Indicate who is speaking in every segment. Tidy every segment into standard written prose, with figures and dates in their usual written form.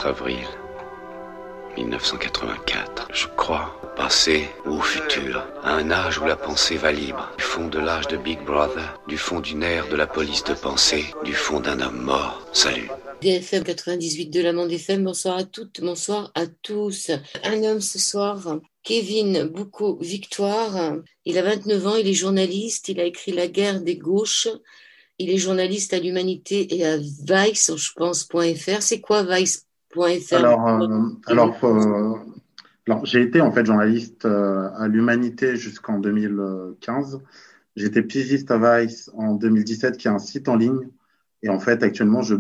Speaker 1: 4 avril 1984. Je crois au passé ou au futur, à un âge où la pensée va libre, du fond de l'âge de Big Brother, du fond du nerf de la police de pensée, du fond d'un homme mort. Salut.
Speaker 2: DFM 98 de l'Amande FM, bonsoir à toutes, bonsoir à tous. Un homme ce soir, Kevin Boucaud-Victoire, il a 29 ans, il est journaliste, il a écrit La guerre des gauches, il est journaliste à l'Humanité et à Vice, je pense.fr. C'est quoi Vice.fr?
Speaker 3: Alors, j'ai été en fait journaliste à l'Humanité jusqu'en 2015. J'étais pigiste à Vice en 2017, qui est un site en ligne. Et en fait, actuellement, je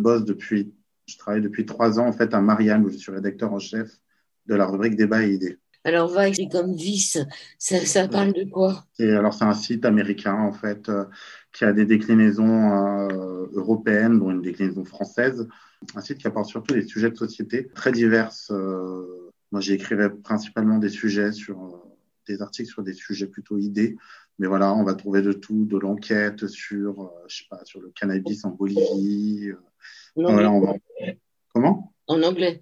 Speaker 3: travaille depuis 3 ans en fait à Marianne, où je suis rédacteur en chef de la rubrique Débat et idées.
Speaker 2: Alors Vice, c'est comme Vice, ça parle de quoi?
Speaker 3: Et alors, c'est un site américain en fait qui a des déclinaisons européennes, dont une déclinaison française. Un site qui apporte surtout des sujets de société très divers. Moi, j'écrivais principalement des articles sur des sujets plutôt idées. Mais voilà, on va trouver de tout, de l'enquête sur, sur le cannabis en Bolivie.
Speaker 2: En anglais.
Speaker 3: Voilà, Comment?
Speaker 2: En anglais.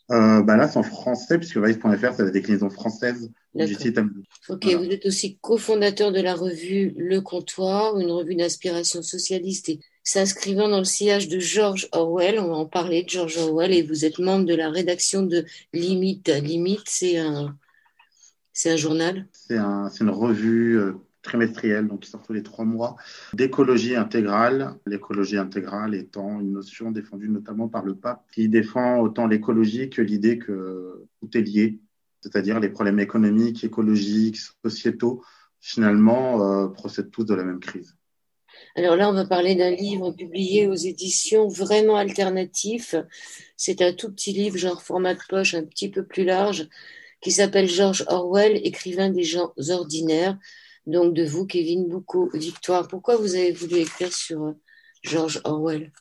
Speaker 3: Là, c'est en français, puisque Vice.fr, c'est la déclinaison française du site américain.
Speaker 2: Ok,
Speaker 3: Voilà.
Speaker 2: vous êtes aussi cofondateur de la revue Le Comptoir, une revue d'inspiration socialiste et s'inscrivant dans le sillage de George Orwell. On va en parler de George Orwell et vous êtes membre de la rédaction de Limite. Limite, c'est un journal.
Speaker 3: C'est une revue trimestrielle, donc qui sort tous les 3 mois, d'écologie intégrale. L'écologie intégrale étant une notion défendue notamment par le pape, qui défend autant l'écologie que l'idée que tout est lié, c'est-à-dire les problèmes économiques, écologiques, sociétaux, finalement, procèdent tous de la même crise.
Speaker 2: Alors là, on va parler d'un livre publié aux éditions Vraiment Alternatif. C'est un tout petit livre, genre format de poche, un petit peu plus large, qui s'appelle George Orwell, écrivain des gens ordinaires. Donc de vous, Kevin Boucaud-Victoire. Pourquoi vous avez voulu écrire sur George Orwell?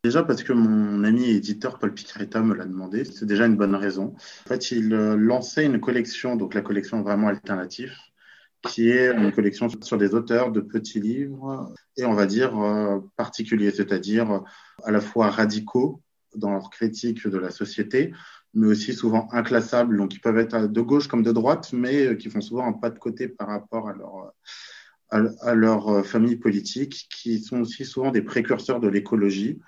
Speaker 3: Déjà parce que mon ami éditeur Paul Picaretta me l'a demandé, c'est déjà une bonne raison. En fait, il lançait une collection, donc la collection Vraiment Alternatif, qui est une collection sur des auteurs de petits livres et on va dire particuliers, c'est-à-dire à la fois radicaux dans leur critique de la société, mais aussi souvent inclassables, donc ils peuvent être de gauche comme de droite, mais qui font souvent un pas de côté par rapport à leur famille politique, qui sont aussi souvent des précurseurs de l'écologie.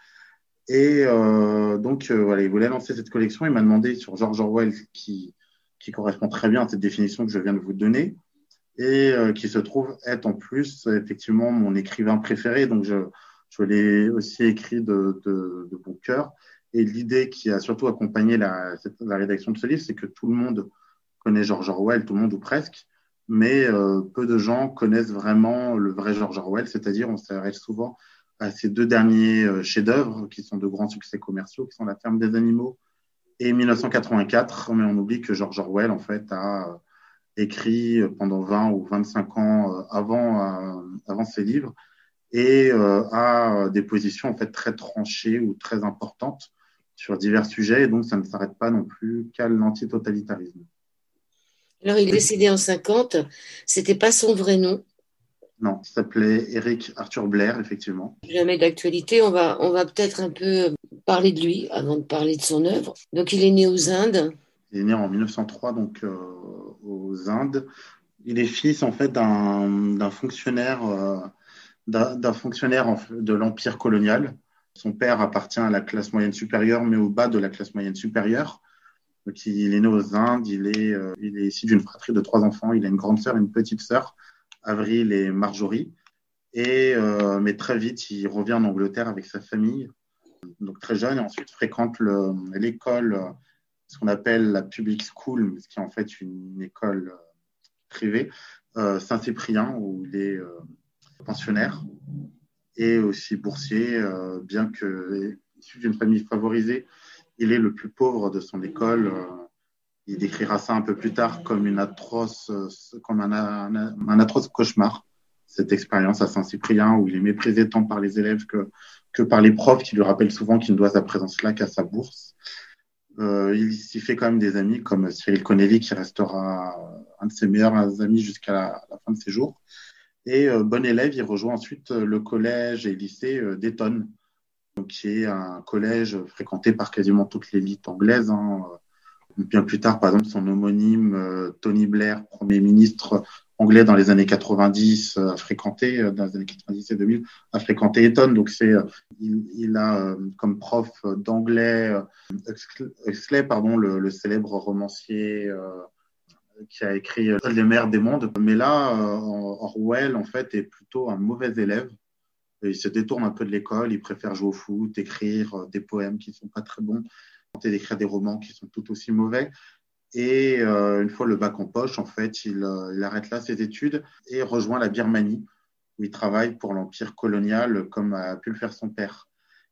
Speaker 3: Et voilà, il voulait lancer cette collection. Il m'a demandé sur George Orwell, qui correspond très bien à cette définition que je viens de vous donner, et qui se trouve être en plus effectivement mon écrivain préféré. Donc je l'ai aussi écrit de bon cœur. Et l'idée qui a surtout accompagné la rédaction de ce livre, c'est que tout le monde connaît George Orwell, tout le monde ou presque, mais peu de gens connaissent vraiment le vrai George Orwell, c'est-à-dire on s'arrête souvent à ces 2 derniers chefs-d'œuvre qui sont de grands succès commerciaux, qui sont La ferme des animaux et 1984, mais on oublie que George Orwell en fait a écrit pendant 20 ou 25 ans avant ces livres et a des positions en fait très tranchées ou très importantes sur divers sujets, et donc ça ne s'arrête pas non plus qu'à l'antitotalitarisme.
Speaker 2: Alors, il est décédé en 50. C'était pas son vrai nom.
Speaker 3: Non, il s'appelait Eric Arthur Blair, effectivement.
Speaker 2: Jamais d'actualité. On va peut-être un peu parler de lui avant de parler de son œuvre. Donc, il est né aux Indes.
Speaker 3: Il est né en 1903, donc aux Indes. Il est fils en fait d'un fonctionnaire, de l'Empire colonial. Son père appartient à la classe moyenne supérieure, mais au bas de la classe moyenne supérieure. Donc, il est né aux Indes. Il est issu d'une fratrie de 3 enfants. Il a une grande sœur et une petite sœur, Avril et Marjorie. Mais très vite, il revient en Angleterre avec sa famille, donc très jeune, et ensuite fréquente l'école, ce qu'on appelle la public school, ce qui est en fait une école privée, Saint-Cyprien, où il est pensionnaire et aussi boursier, bien que issu d'une famille favorisée, il est le plus pauvre de son école. Il décrira ça un peu plus tard comme un atroce cauchemar, cette expérience à Saint-Cyprien où il est méprisé tant par les élèves que par les profs qui lui rappellent souvent qu'il ne doit sa présence là qu'à sa bourse. Il s'y fait quand même des amis comme Cyril Connelly, qui restera un de ses meilleurs amis jusqu'à la fin de ses jours. Et bon élève, il rejoint ensuite le collège et lycée d'Eton, donc, qui est un collège fréquenté par quasiment toute l'élite anglaise. Hein. Bien plus tard, par exemple, son homonyme, Tony Blair, Premier ministre anglais dans les années 90, dans les années 90 et 2000, a fréquenté Eton. Donc, il a comme prof d'anglais Huxley, le célèbre romancier qui a écrit Les mers des mondes. Mais là, Orwell, en fait, est plutôt un mauvais élève. Il se détourne un peu de l'école, il préfère jouer au foot, écrire des poèmes qui ne sont pas très bons, tenter d'écrire des romans qui sont tout aussi mauvais. Et une fois le bac en poche, en fait, il arrête là ses études et rejoint la Birmanie, où il travaille pour l'empire colonial, comme a pu le faire son père.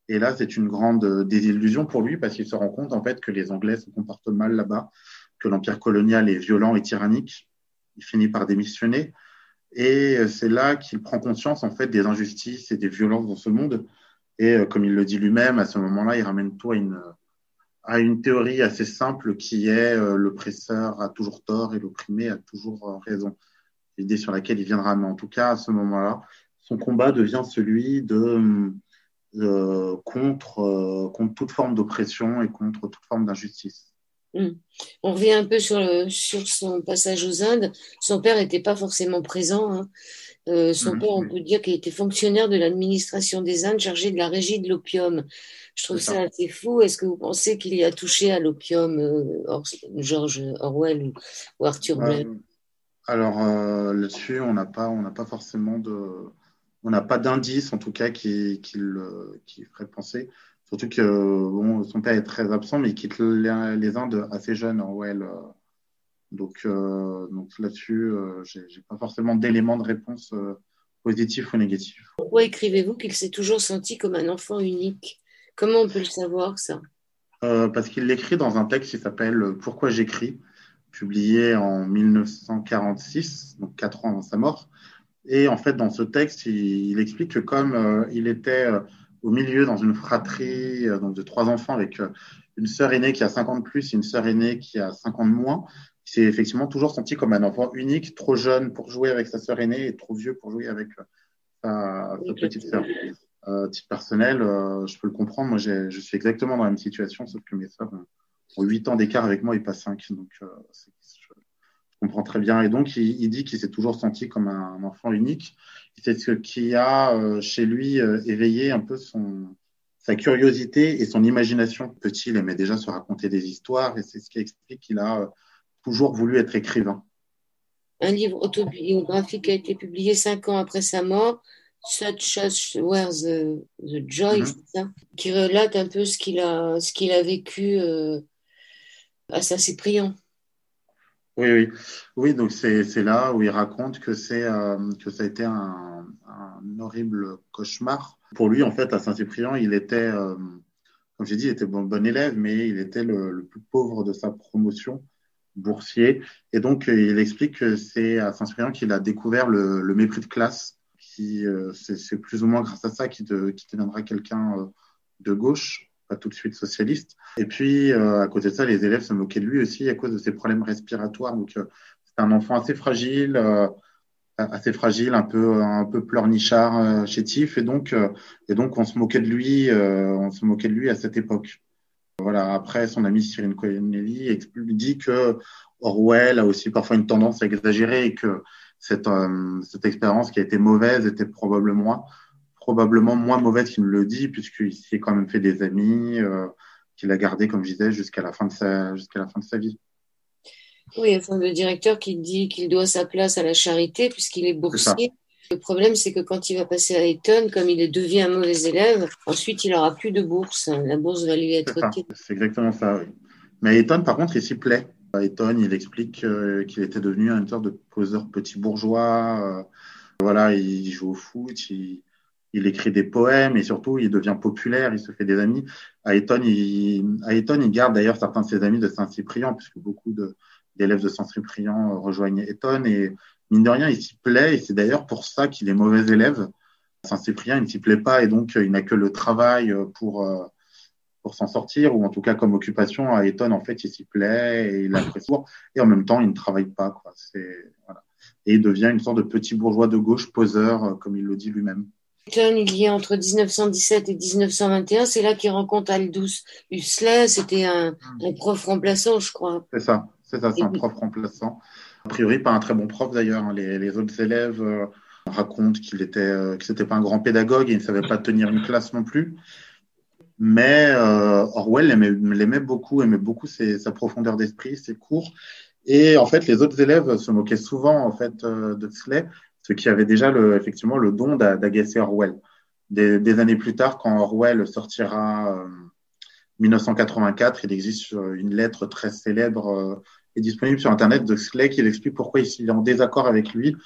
Speaker 3: Et là, c'est une grande désillusion pour lui, parce qu'il se rend compte, en fait, que les Anglais se comportent mal là-bas, que l'empire colonial est violent et tyrannique. Il finit par démissionner. Et c'est là qu'il prend conscience, en fait, des injustices et des violences dans ce monde. Et comme il le dit lui-même, à ce moment-là, il ramène tout à une théorie assez simple qui est l'oppresseur a toujours tort et l'opprimé a toujours raison. L'idée sur laquelle il viendra. Mais en tout cas, à ce moment-là, son combat devient celui contre toute forme d'oppression et contre toute forme d'injustice.
Speaker 2: On revient un peu sur son passage aux Indes. Son père n'était pas forcément présent. Hein. Son père, on peut dire qu'il était fonctionnaire de l'administration des Indes, chargé de la régie de l'opium. Je trouve ça assez fou. Est-ce que vous pensez qu'il y a touché à l'opium, George Orwell ou Arthur Blair?
Speaker 3: Alors là-dessus, on n'a pas forcément on n'a pas d'indice en tout cas qui ferait penser. Surtout que son père est très absent, mais il quitte les Indes assez jeune, Orwell. Donc là-dessus, j'ai pas forcément d'éléments de réponse positifs ou négatifs.
Speaker 2: Pourquoi écrivez-vous qu'il s'est toujours senti comme un enfant unique? Comment on peut le savoir, ça?
Speaker 3: Parce qu'il l'écrit dans un texte qui s'appelle Pourquoi j'écris, publié en 1946, donc 4 ans avant sa mort. Et en fait, dans ce texte, il explique que comme il était au milieu dans une fratrie donc de 3 enfants avec une sœur aînée qui a 50 plus et une sœur aînée qui a 50 moins, il s'est effectivement toujours senti comme un enfant unique, trop jeune pour jouer avec sa sœur aînée et trop vieux pour jouer avec sa petite sœur. Titre personnel, je peux le comprendre. Moi, je suis exactement dans la même situation, sauf que mes sœurs ont 8 ans d'écart avec moi et pas 5. Donc, je comprends très bien. Et donc, il dit qu'il s'est toujours senti comme un enfant unique. C'est ce qui a chez lui éveillé un peu sa curiosité et son imagination. Petit, il aimait déjà se raconter des histoires et c'est ce qui explique qu'il a toujours voulu être écrivain.
Speaker 2: Un livre autobiographique a été publié 5 ans après sa mort, Such as Were the Joy, c'est ça, qui relate un peu ce qu'il a vécu à Saint-Cyprien.
Speaker 3: Oui, donc c'est là où il raconte que ça a été un horrible cauchemar. Pour lui, en fait, à Saint-Cyprien, il était, comme j'ai dit, il était bon élève, mais il était le plus pauvre de sa promotion, boursier. Et donc, il explique que c'est à Saint-Cyprien qu'il a découvert le mépris de classe. C'est plus ou moins grâce à ça qu'il deviendra quelqu'un de gauche, pas tout de suite socialiste. Et puis, à côté de ça, les élèves se moquaient de lui aussi à cause de ses problèmes respiratoires. Donc, c'est un enfant assez fragile, un peu pleurnichard, chétif. Et donc, on se moquait de lui à cette époque. Voilà. Après, son ami Cyril Connelly dit que Orwell a aussi parfois une tendance à exagérer et que cette expérience qui a été mauvaise était probablement moins mauvaise qu'il ne le dit, puisqu'il s'est quand même fait des amis qu'il a gardés, comme je disais, jusqu'à la fin de sa vie.
Speaker 2: Oui, enfin, le directeur qui dit qu'il doit sa place à la charité puisqu'il est boursier. Le problème, c'est que quand il va passer à Eton, comme il devient un mauvais élève, ensuite, il n'aura plus de bourse. La bourse va lui être retirée.
Speaker 3: C'est exactement ça, oui. Mais à Eton, par contre, il s'y plaît. À Eton, il explique qu'il était devenu une sorte de poseur petit bourgeois. Voilà, il joue au foot, il écrit des poèmes et surtout, il devient populaire, il se fait des amis. À Eton, il garde d'ailleurs certains de ses amis de Saint-Cyprien, puisque beaucoup d'élèves de Saint-Cyprien rejoignent Eton. Et mine de rien, il s'y plaît et c'est d'ailleurs pour ça qu'il est mauvais élève. À Saint-Cyprien, il ne s'y plaît pas et donc il n'a que le travail pour s'en sortir, ou en tout cas comme occupation. À Eton, en fait, il s'y plaît et il apprécie. Et en même temps, il ne travaille pas, quoi. Voilà. Et il devient une sorte de petit bourgeois de gauche poseur, comme il le dit lui-même.
Speaker 2: Il y a entre 1917 et 1921, c'est là qu'il rencontre Aldous Huxley, c'était un prof remplaçant, je crois.
Speaker 3: C'est un prof remplaçant. A priori, pas un très bon prof d'ailleurs, hein. Les autres élèves racontent que c'était pas un grand pédagogue et il ne savait pas tenir une classe non plus. Mais Orwell l'aimait beaucoup, sa profondeur d'esprit, ses cours. Et en fait, les autres élèves se moquaient souvent en fait d'Huxley, ce qui avait déjà effectivement le don d'agacer Orwell. Des années plus tard, quand Orwell sortira 1984, il existe une lettre très célèbre et disponible sur Internet d'Huxley qui explique pourquoi il est en désaccord avec lui,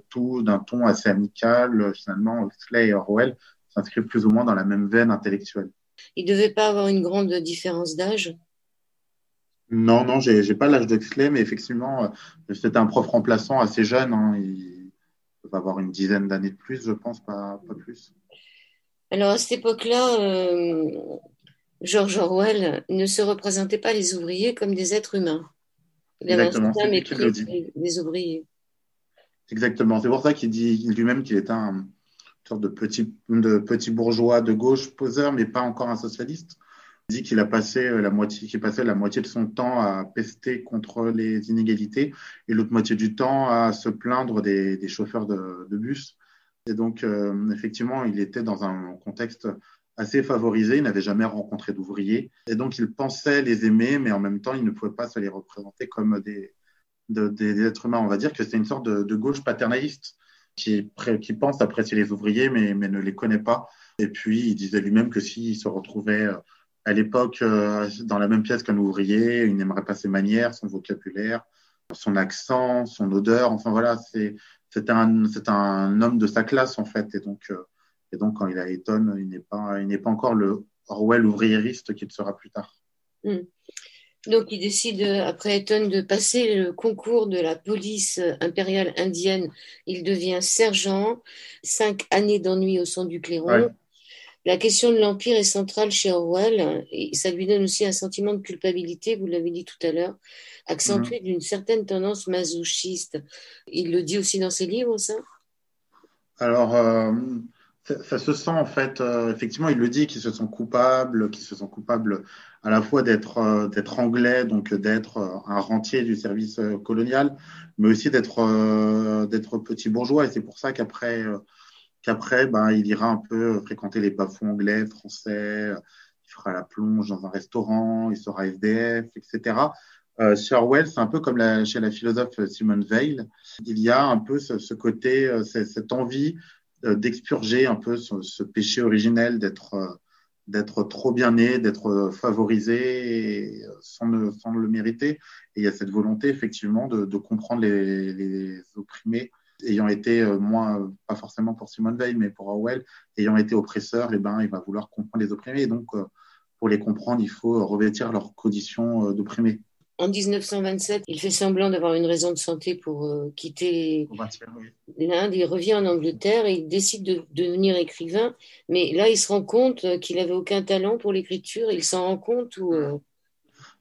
Speaker 3: tout d'un ton assez amical. Finalement, Huxley et Orwell s'inscrivent plus ou moins dans la même veine intellectuelle.
Speaker 2: Il ne devait pas avoir une grande différence d'âge?
Speaker 3: Non, non, j'ai pas l'âge d'Huxley, mais effectivement, c'était un prof remplaçant assez jeune, hein. Il va avoir une dizaine d'années de plus, je pense, pas plus.
Speaker 2: Alors à cette époque-là, George Orwell ne se représentait pas les ouvriers comme des êtres humains. Il avait un
Speaker 3: Exactement, c'est
Speaker 2: certain
Speaker 3: lui qui le
Speaker 2: mépris
Speaker 3: dit.
Speaker 2: des ouvriers.
Speaker 3: Exactement. C'est pour ça qu'il dit lui-même qu'il était une sorte de petit bourgeois de gauche poseur, mais pas encore un socialiste. Il dit qu'il passait la moitié de son temps à pester contre les inégalités et l'autre moitié du temps à se plaindre des chauffeurs de bus. Et donc, effectivement, il était dans un contexte assez favorisé. Il n'avait jamais rencontré d'ouvriers. Et donc, il pensait les aimer, mais en même temps, il ne pouvait pas se les représenter comme des êtres humains. On va dire que c'est une sorte de gauche paternaliste qui pense apprécier les ouvriers, mais ne les connaît pas. Et puis, il disait lui-même que s'il se retrouvait à l'époque dans la même pièce qu'un ouvrier, il n'aimerait pas ses manières, son vocabulaire, son accent, son odeur. Enfin, voilà, c'est un homme de sa classe, en fait. Et donc quand il a Eton, il n'est pas encore le Orwell ouvriériste qu'il sera plus tard.
Speaker 2: Mm. Donc, il décide, après Eton, de passer le concours de la police impériale indienne. Il devient sergent, 5 années d'ennui au sein du clairon.
Speaker 3: Ouais.
Speaker 2: La question de l'Empire est centrale chez Orwell et ça lui donne aussi un sentiment de culpabilité, vous l'avez dit tout à l'heure, accentué d'une certaine tendance masochiste. Il le dit aussi dans ses livres, ça?
Speaker 3: Alors, ça se sent en fait, effectivement, il le dit qu'ils se sont coupables à la fois d'être anglais, donc d'être un rentier du service colonial, mais aussi d'être petit bourgeois. Et c'est pour ça qu'après, ben, il ira un peu fréquenter les bas-fonds anglais, français, il fera la plonge dans un restaurant, il sera SDF, etc. Chez Orwell, c'est un peu comme chez la philosophe Simone Weil. Il y a un peu ce côté, cette envie d'expurger un peu ce péché originel d'être trop bien né, d'être favorisé sans le mériter. Et il y a cette volonté, effectivement, de comprendre les opprimés ayant été, pas forcément pour Simone Veil, mais pour Orwell, ayant été oppresseurs, et ben, il va vouloir comprendre les opprimés. Et donc, pour les comprendre, il faut revêtir leur condition d'opprimés.
Speaker 2: En 1927, il fait semblant d'avoir une raison de santé pour quitter l'Inde. Il revient en Angleterre et il décide de devenir écrivain. Mais là, il se rend compte qu'il n'avait aucun talent pour l'écriture. Il s'en rend compte ou...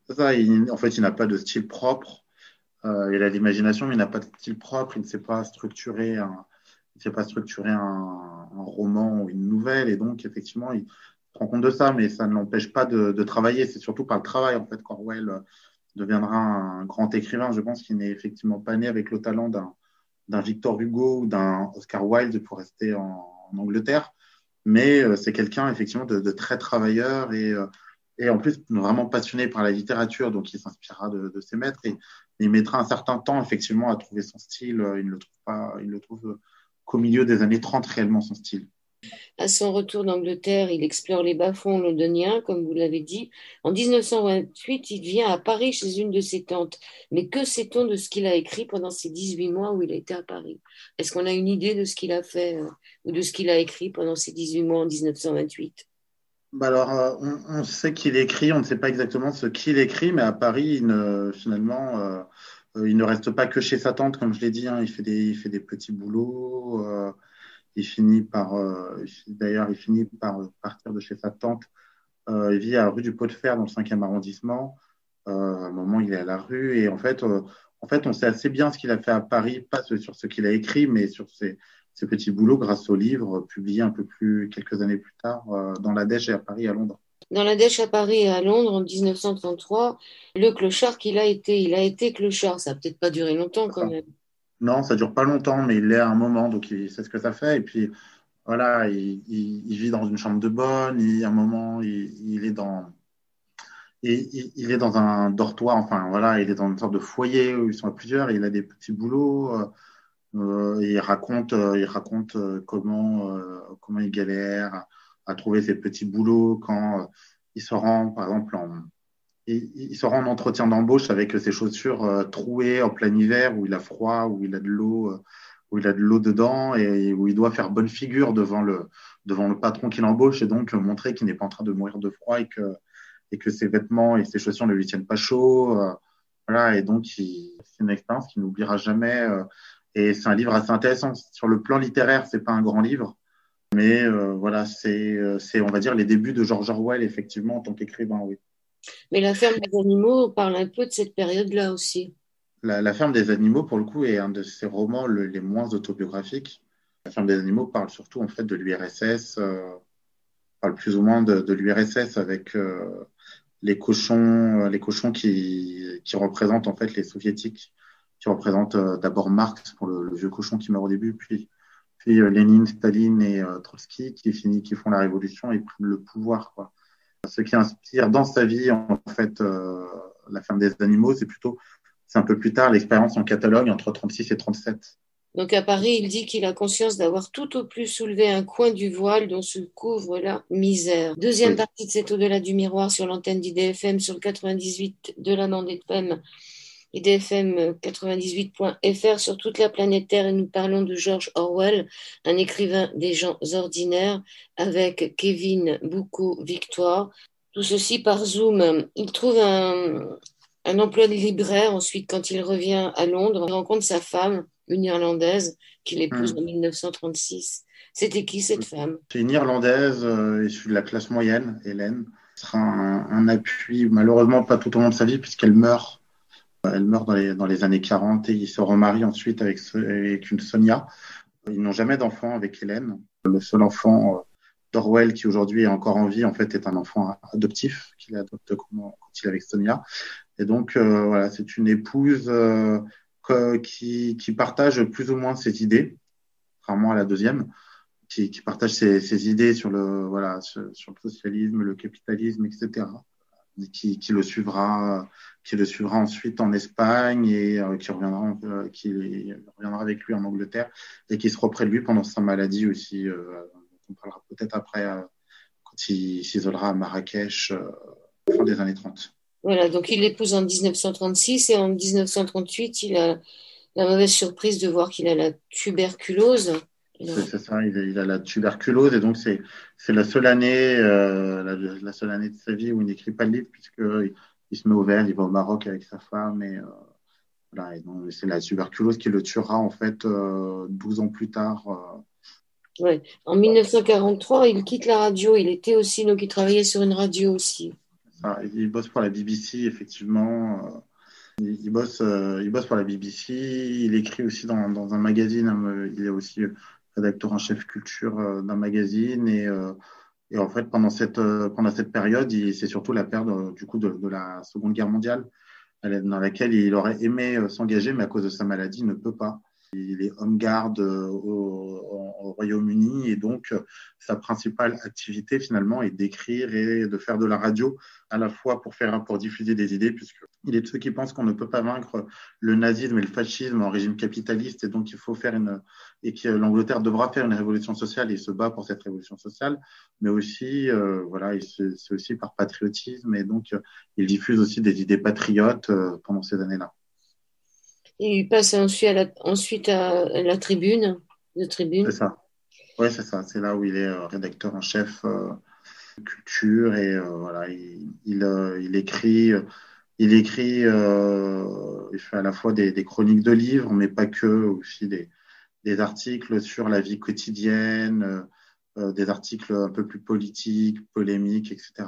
Speaker 3: C'est ça, en fait, il n'a pas de style propre. Il a l'imagination, mais il n'a pas de style propre. Il ne sait pas structurer un roman ou une nouvelle. Et donc, effectivement, il se rend compte de ça, mais ça ne l'empêche pas de travailler. C'est surtout par le travail, en fait, qu'Orwell deviendra un grand écrivain. Je pense qu'il n'est effectivement pas né avec le talent d'un Victor Hugo ou d'un Oscar Wilde pour rester en Angleterre. Mais c'est quelqu'un, effectivement, de très travailleur et en plus vraiment passionné par la littérature, donc il s'inspirera de ses maîtres et il mettra un certain temps effectivement à trouver son style. Il ne le trouve pas, il le trouve qu'au milieu des années 30 réellement son style.
Speaker 2: À son retour d'Angleterre, il explore les bas-fonds londoniens, comme vous l'avez dit. En 1928, il vient à Paris chez une de ses tantes. Mais que sait-on de ce qu'il a écrit pendant ces 18 mois où il a été à Paris? Est-ce qu'on a une idée de ce qu'il a fait ou de ce qu'il a écrit pendant ces 18 mois en 1928?
Speaker 3: Bah alors, on sait qu'il écrit, on ne sait pas exactement ce qu'il écrit, mais à Paris, finalement, il ne reste pas que chez sa tante, comme je l'ai dit, hein, il fait des petits boulots. D'ailleurs, il finit par partir de chez sa tante. Il vit à rue du Pot de Fer, dans le 5e arrondissement. À un moment, il est à la rue. Et en fait, on sait assez bien ce qu'il a fait à Paris, pas sur ce qu'il a écrit, mais sur ses petits boulots grâce au livre publié quelques années plus tard dans la Dèche et à Paris, à Londres.
Speaker 2: Dans la Dèche à Paris et à Londres en 1933, le clochard il a été clochard. Ça n'a peut-être pas duré longtemps quand même.
Speaker 3: Non, ça dure pas longtemps, mais il l'est à un moment, donc il sait ce que ça fait. Et puis voilà, il vit dans une chambre de bonne. À un moment, il est dans un dortoir. Enfin voilà, il est dans une sorte de foyer où ils sont à plusieurs. Et il a des petits boulots. Et il raconte comment il galère à trouver ses petits boulots quand il se rend, par exemple, il se rend en entretien d'embauche avec ses chaussures trouées en plein hiver où il a froid, où il a de l'eau dedans et où il doit faire bonne figure devant le patron qui l'embauche et donc montrer qu'il n'est pas en train de mourir de froid et que ses vêtements et ses chaussures ne lui tiennent pas chaud. Voilà, et donc c'est une expérience qu'il n'oubliera jamais. Et c'est un livre assez intéressant. Sur le plan littéraire, c'est pas un grand livre, mais voilà, c'est, on va dire, les débuts de George Orwell, effectivement, en tant qu'écrivain, oui.
Speaker 2: Mais la ferme des animaux parle un peu de cette période-là aussi.
Speaker 3: La ferme des animaux, pour le coup, est un de ses romans les moins autobiographiques. La ferme des animaux parle surtout, en fait, de l'URSS, parle plus ou moins de l'URSS avec les cochons qui représentent, en fait, les soviétiques, qui représentent d'abord Marx pour le vieux cochon qui meurt au début, puis Lénine, Staline et Trotsky qui font la révolution et prennent le pouvoir, quoi. Ce qui inspire dans sa vie, en fait, la ferme des animaux, c'est un peu plus tard l'expérience en Catalogne entre 36 et 37.
Speaker 2: Donc à Paris, il dit qu'il a conscience d'avoir tout au plus soulevé un coin du voile dont se couvre la misère. Deuxième
Speaker 3: Oui,
Speaker 2: partie de cet au-delà du miroir sur l'antenne d'IDFM sur le 98 de la bande FM, IDFM 98.fr sur toute la planète Terre et nous parlons de George Orwell, un écrivain des gens ordinaires avec Kevin Boucault-Victoire. Tout ceci par Zoom. Il trouve un emploi de libraire ensuite quand il revient à Londres. Il rencontre sa femme, une Irlandaise, qu'il épouse en
Speaker 3: hum.
Speaker 2: 1936. C'était qui cette femme?
Speaker 3: C'est une Irlandaise issue de la classe moyenne, Hélène. Ce sera un appui, malheureusement pas tout au long de sa vie, puisqu'elle meurt. Elle meurt dans les années 40 et il se remarie ensuite avec une Sonia. Ils n'ont jamais d'enfant avec Hélène. Le seul enfant d'Orwell qui aujourd'hui est encore en vie, en fait, est un enfant adoptif qu'il adopte quand il est avec Sonia. Et donc, voilà, c'est une épouse qui partage plus ou moins ses idées, contrairement à la deuxième, qui partage ses idées sur le socialisme, le capitalisme, etc. Qui le suivra ensuite en Espagne et qui reviendra avec lui en Angleterre et qui sera auprès de lui pendant sa maladie aussi. On parlera peut-être après quand il s'isolera à Marrakech fin des années 30.
Speaker 2: Voilà, donc il l'épouse en 1936 et en 1938, il a la mauvaise surprise de voir qu'il a la tuberculose.
Speaker 3: C'est ça, il a la tuberculose et donc c'est la seule année la seule année de sa vie où il n'écrit pas de livre puisque il se met au vert, il va au Maroc avec sa femme et voilà, et donc c'est la tuberculose qui le tuera en fait 12 ans plus tard.
Speaker 2: Ouais. En 1943, il quitte la radio. Il était aussi, donc il travaillait sur une radio aussi.
Speaker 3: Il bosse pour la BBC effectivement. Il bosse pour la BBC. Il écrit aussi dans un magazine. Il est aussi rédacteur en chef culture d'un magazine et en fait pendant cette période, c'est surtout la période du coup de la Seconde Guerre mondiale dans laquelle il aurait aimé s'engager, mais à cause de sa maladie, il ne peut pas. Il est home guard au Royaume-Uni et donc sa principale activité finalement est d'écrire et de faire de la radio à la fois pour diffuser des idées puisqu'il est de ceux qui pensent qu'on ne peut pas vaincre le nazisme et le fascisme en régime capitaliste et donc il faut et que l'Angleterre devra faire une révolution sociale et il se bat pour cette révolution sociale, mais aussi voilà, c'est aussi par patriotisme et donc il diffuse aussi des idées patriotes pendant ces années-là.
Speaker 2: Et il passe ensuite à la Tribune, de
Speaker 3: C'est
Speaker 2: Tribune.
Speaker 3: ça. Ouais, c'est ça. C'est là où il est rédacteur en chef culture et voilà, il écrit, il fait à la fois des chroniques de livres, mais pas que, aussi des articles sur la vie quotidienne, des articles un peu plus politiques, polémiques, etc.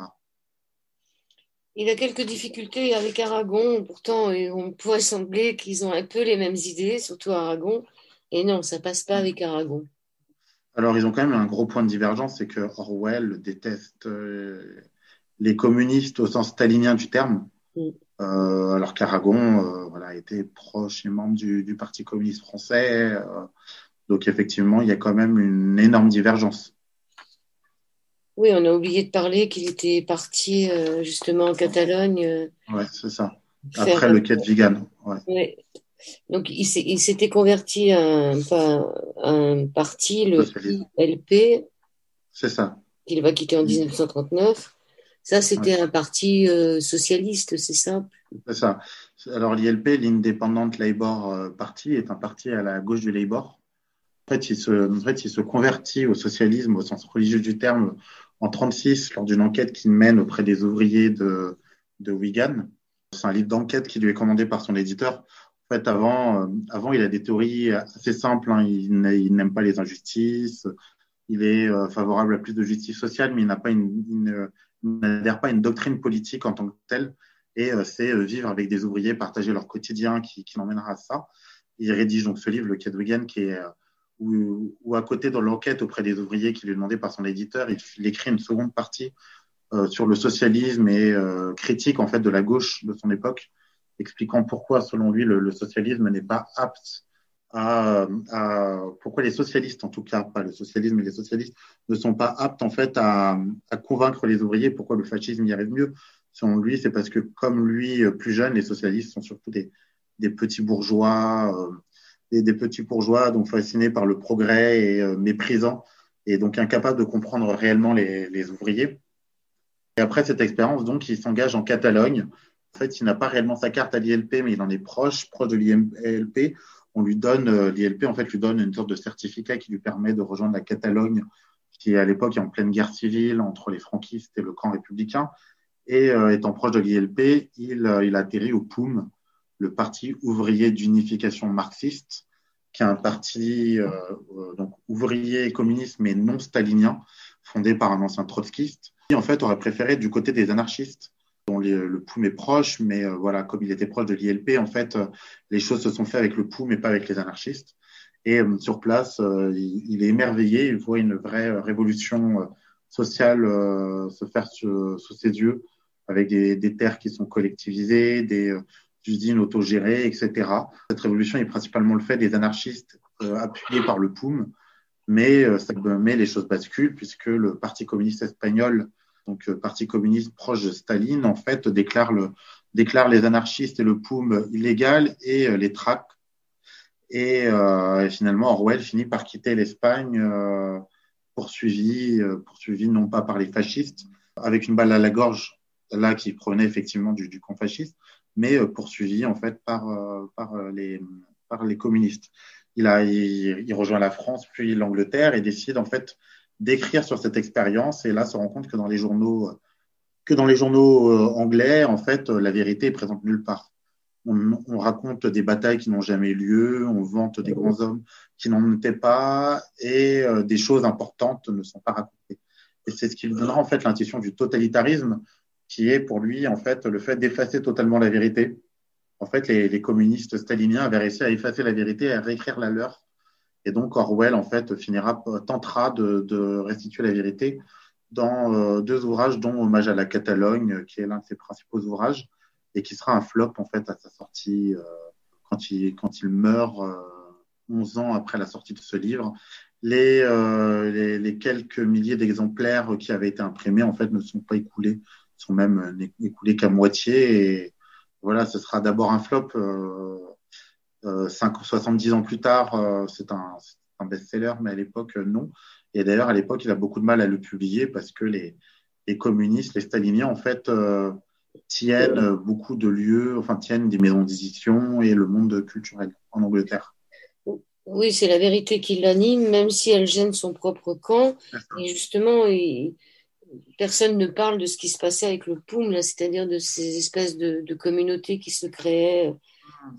Speaker 2: Il a quelques difficultés avec Aragon, pourtant on pourrait sembler qu'ils ont un peu les mêmes idées, surtout Aragon. Et non, ça passe pas avec Aragon.
Speaker 3: Alors, ils ont quand même un gros point de divergence, c'est que Orwell déteste les communistes au sens stalinien du terme,
Speaker 2: Mm.
Speaker 3: alors qu'Aragon voilà, était proche et membre du Parti communiste français. Donc, effectivement, il y a quand même une énorme divergence.
Speaker 2: Oui, on a oublié de parler qu'il était parti justement en Catalogne
Speaker 3: Ouais, c'est ça.
Speaker 2: faire.
Speaker 3: Après le quai de Vigan. Ouais,
Speaker 2: Ouais. Donc, il s'était converti à un parti, le
Speaker 3: socialisme.
Speaker 2: ILP,
Speaker 3: C'est ça.
Speaker 2: qu'il va quitter en 1939. Ça,
Speaker 3: Ouais,
Speaker 2: c'était un parti socialiste, c'est ça?
Speaker 3: c'est ça. Alors, l'ILP, l'Independent Labour Party, est un parti à la gauche du Labour. En fait, il se convertit au socialisme au sens religieux du terme en 1936 lors d'une enquête qu'il mène auprès des ouvriers de Wigan. C'est un livre d'enquête qui lui est commandé par son éditeur. En fait, avant il a des théories assez simples, hein. Il n'aime pas les injustices. Il est favorable à plus de justice sociale, mais il n'adhère pas à une doctrine politique en tant que telle. Et c'est vivre avec des ouvriers, partager leur quotidien qui l'emmènera à ça. Il rédige donc ce livre, Le Quai de Wigan, qui est où à côté, dans l'enquête auprès des ouvriers qui lui est demandée par son éditeur, il écrit une seconde partie sur le socialisme et critique en fait de la gauche de son époque, expliquant pourquoi, selon lui, le socialisme n'est pas apte pourquoi les socialistes, en tout cas, pas le socialisme, mais les socialistes ne sont pas aptes en fait à convaincre les ouvriers pourquoi le fascisme y arrive mieux. Selon lui, c'est parce que comme lui, plus jeune, les socialistes sont surtout des petits bourgeois, des petits bourgeois donc fascinés par le progrès et méprisants et donc incapables de comprendre réellement les ouvriers. Et après cette expérience, donc, il s'engage en Catalogne. En fait, il n'a pas réellement sa carte à l'ILP, mais il en est proche de l'ILP. L'ILP, en fait, lui donne une sorte de certificat qui lui permet de rejoindre la Catalogne, qui à l'époque est en pleine guerre civile entre les franquistes et le camp républicain. Et étant proche de l'ILP, il atterrit au POUM, le Parti ouvrier d'unification marxiste, qui est un parti donc ouvrier et communiste, mais non stalinien, fondé par un ancien trotskiste, qui en fait aurait préféré être du côté des anarchistes, dont le POUM est proche, mais voilà, comme il était proche de l'ILP, en fait, les choses se sont faites avec le POUM et pas avec les anarchistes. Et sur place, il est émerveillé, il voit une vraie révolution sociale se faire sous ses yeux, avec des terres qui sont collectivisées, des usines autogérées, etc. Cette révolution est principalement le fait des anarchistes appuyés par le POUM, mais les choses basculent puisque le Parti communiste espagnol, donc Parti communiste proche de Staline, en fait, déclare les anarchistes et le POUM illégal et les traque. Et finalement, Orwell finit par quitter l'Espagne, poursuivi non pas par les fascistes, avec une balle à la gorge, là qui provenait effectivement du camp fasciste, mais poursuivi en fait par les communistes. Il rejoint la France puis l'Angleterre et décide en fait d'écrire sur cette expérience. Et là, se rend compte que dans les journaux anglais, en fait, la vérité est présente nulle part. On raconte des batailles qui n'ont jamais eu lieu, on vante des grands hommes qui n'en étaient pas, et des choses importantes ne sont pas racontées. Et c'est ce qui lui donnera en fait l'intuition du totalitarisme, qui est pour lui en fait le fait d'effacer totalement la vérité. En fait, les communistes staliniens avaient réussi à effacer la vérité et à réécrire la leur. Et donc Orwell en fait tentera de restituer la vérité dans deux ouvrages, dont Hommage à la Catalogne, qui est l'un de ses principaux ouvrages, et qui sera un flop en fait à sa sortie quand il meurt 11 ans après la sortie de ce livre. Les quelques milliers d'exemplaires qui avaient été imprimés en fait ne sont pas écoulés, sont même écoulés qu'à moitié. Et voilà, ce sera d'abord un flop. 70 ans plus tard, c'est un best-seller, mais à l'époque, non. Et d'ailleurs, à l'époque, il a beaucoup de mal à le publier parce que les communistes, les staliniens, en fait, tiennent beaucoup de lieux, enfin, tiennent des maisons d'édition et le monde culturel en Angleterre.
Speaker 2: Oui, c'est la vérité qui l'anime, même si elle gêne son propre camp. Et justement, personne ne parle de ce qui se passait avec le POUM, là, c'est-à-dire de ces espèces de communautés qui se créaient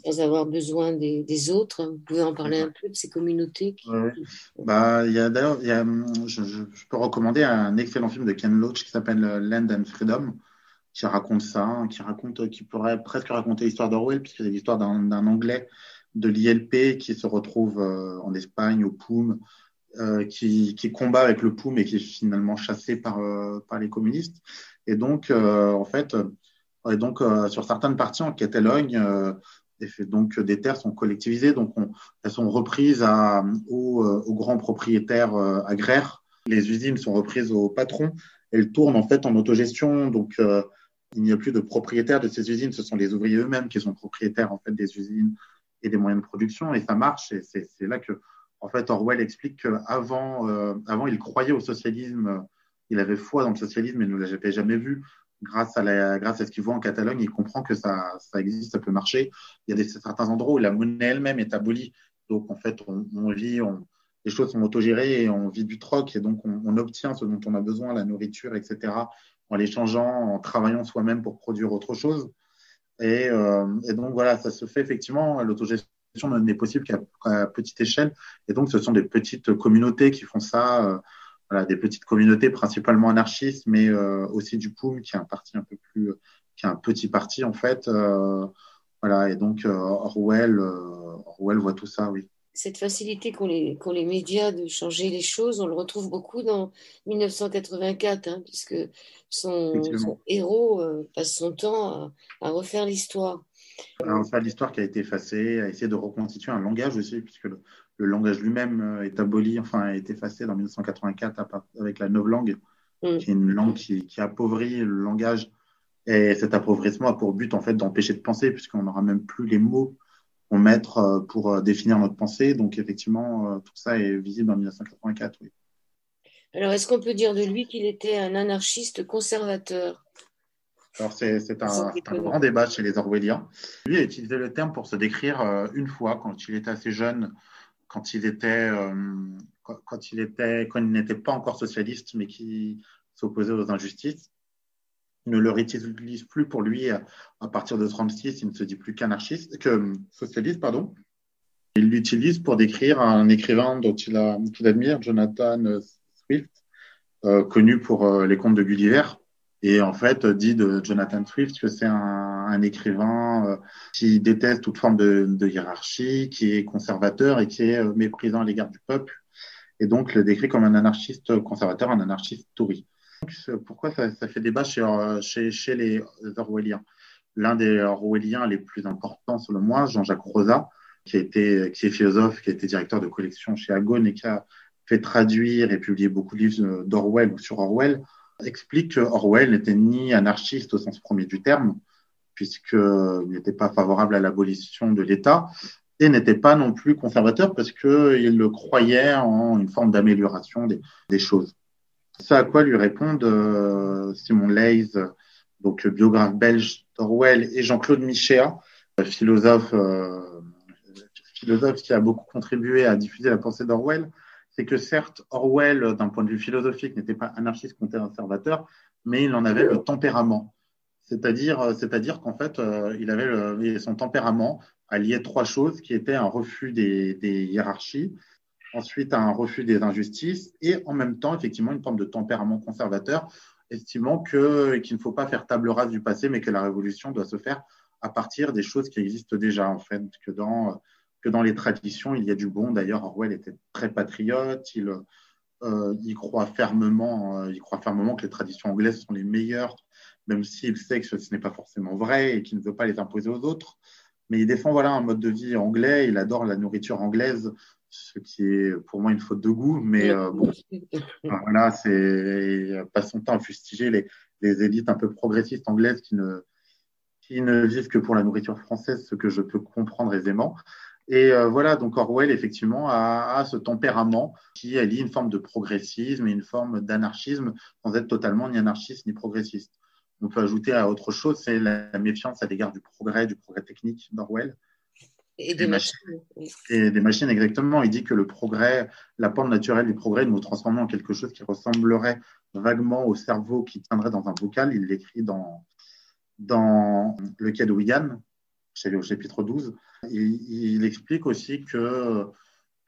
Speaker 2: sans avoir besoin des autres. Vous pouvez en parler un peu de ces communautés
Speaker 3: Ouais. Bah, d'ailleurs, je peux recommander un excellent film de Ken Loach qui s'appelle Land and Freedom, qui raconte ça, qui pourrait presque raconter l'histoire d'Orwell, puisque c'est l'histoire d'un Anglais de l'ILP qui se retrouve en Espagne, au POUM, qui combat avec le POUM et qui est finalement chassé par les communistes. Et donc, sur certaines parties en Catalogne, donc des terres sont collectivisées, donc elles sont reprises aux grands propriétaires agraires. Les usines sont reprises aux patrons. Elles tournent en fait en autogestion, donc il n'y a plus de propriétaires de ces usines. Ce sont les ouvriers eux-mêmes qui sont propriétaires en fait des usines et des moyens de production, et ça marche. Et c'est là que en fait Orwell explique qu'avant, avant, il croyait au socialisme. Il avait foi dans le socialisme et ne l'avait jamais vu. Grâce à ce qu'il voit en Catalogne, il comprend que ça existe, ça peut marcher. Il y a certains endroits où la monnaie elle-même est abolie. Donc, en fait, les choses sont autogérées et on vit du troc. Et donc, on obtient ce dont on a besoin, la nourriture, etc., en les changeant, en travaillant soi-même pour produire autre chose. Et donc, voilà, ça se fait effectivement. L'autogestion n'est possible qu'à petite échelle. Et donc, ce sont des petites communautés qui font ça. Voilà, des petites communautés principalement anarchistes, mais aussi du POUM, qui est un parti un peu plus, qui est un petit parti en fait. Voilà, et donc Orwell voit tout ça, oui.
Speaker 2: Cette facilité qu'ont les médias de changer les choses, on le retrouve beaucoup dans 1984, hein, puisque son héros passe son temps à refaire l'histoire.
Speaker 3: Enfin, l'histoire qui a été effacée, a essayé de reconstituer un langage aussi, puisque le langage lui-même est aboli, enfin, est effacé dans 1984 avec la novlangue, qui est une langue qui appauvrit le langage. Et cet appauvrissement a pour but, en fait, d'empêcher de penser, puisqu'on n'aura même plus les mots qu'on mettre pour définir notre pensée. Donc, effectivement, tout ça est visible en 1984, oui.
Speaker 2: Alors, est-ce qu'on peut dire de lui qu'il était un anarchiste conservateur?
Speaker 3: Alors, c'est un grand débat chez les Orwelliens. Lui a utilisé le terme pour se décrire une fois, quand il était assez jeune, quand il n'était pas encore socialiste, mais qui s'opposait aux injustices. Il ne le réutilise plus pour lui à partir de 1936, il ne se dit plus que socialiste, pardon. Il l'utilise pour décrire un écrivain qu'il admire, Jonathan Swift, connu pour les contes de Gulliver. Et en fait, dit de Jonathan Swift que c'est un écrivain qui déteste toute forme de hiérarchie, qui est conservateur et qui est méprisant à l'égard du peuple. Et donc, le décrit comme un anarchiste conservateur, un anarchiste Tory. Pourquoi ça fait débat chez les Orwelliens? L'un des Orwelliens les plus importants, selon moi, Jean-Jacques Rosa, qui est philosophe, qui a été directeur de collection chez Agone et qui a fait traduire et publier beaucoup de livres d'Orwell ou sur Orwell, explique que Orwell n'était ni anarchiste au sens premier du terme, puisqu'il n'était pas favorable à l'abolition de l'État, et n'était pas non plus conservateur parce qu'il le croyait en une forme d'amélioration des choses. C'est à quoi lui répondent Simon Leys, donc biographe belge d'Orwell, et Jean-Claude Michéa, philosophe qui a beaucoup contribué à diffuser la pensée d'Orwell. C'est que certes, Orwell, d'un point de vue philosophique, n'était pas anarchiste conservateur, mais il en avait le tempérament. C'est-à-dire qu'en fait, il avait son tempérament alliait trois choses qui étaient un refus des hiérarchies, ensuite un refus des injustices et en même temps, effectivement, une forme de tempérament conservateur, estimant qu'il ne faut pas faire table rase du passé, mais que la révolution doit se faire à partir des choses qui existent déjà, en fait, que dans les traditions, il y a du bon. D'ailleurs, Orwell était très patriote, il croit fermement que les traditions anglaises sont les meilleures, même s'il sait que ce n'est pas forcément vrai et qu'il ne veut pas les imposer aux autres. Mais il défend un mode de vie anglais, il adore la nourriture anglaise, ce qui est pour moi une faute de goût, mais bon, voilà, il passe son temps à fustiger les élites un peu progressistes anglaises qui ne vivent que pour la nourriture française, ce que je peux comprendre aisément. Et voilà, donc Orwell, effectivement, a ce tempérament qui allie une forme de progressisme et une forme d'anarchisme sans être totalement ni anarchiste ni progressiste. On peut ajouter à autre chose, c'est la méfiance à l'égard du progrès technique d'Orwell.
Speaker 2: Et des machines.
Speaker 3: Et des machines, exactement. Il dit que le progrès, la pente naturelle du progrès nous transformer en quelque chose qui ressemblerait vaguement au cerveau qui tiendrait dans un bocal. Il l'écrit dans Le Quai de Wigan, au chapitre 12. Il explique aussi que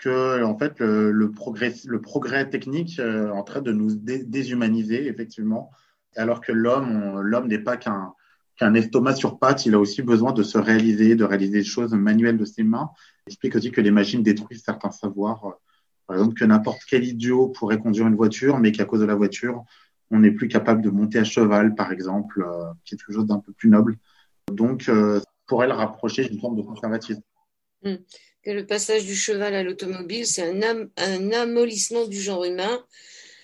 Speaker 3: en fait, le progrès technique est en train de nous déshumaniser, effectivement, alors que l'homme n'est pas qu'un qu'un estomac sur pattes, il a aussi besoin de se réaliser, de réaliser des choses manuelles de ses mains. Il explique aussi que les machines détruisent certains savoirs. Par exemple, que n'importe quel idiot pourrait conduire une voiture, mais qu'à cause de la voiture, on n'est plus capable de monter à cheval, par exemple, qui est quelque chose d'un peu plus noble. Donc, pour elle, rapprocher d'une forme de conservatisme.
Speaker 2: Que le passage du cheval à l'automobile, c'est un amollissement du genre humain.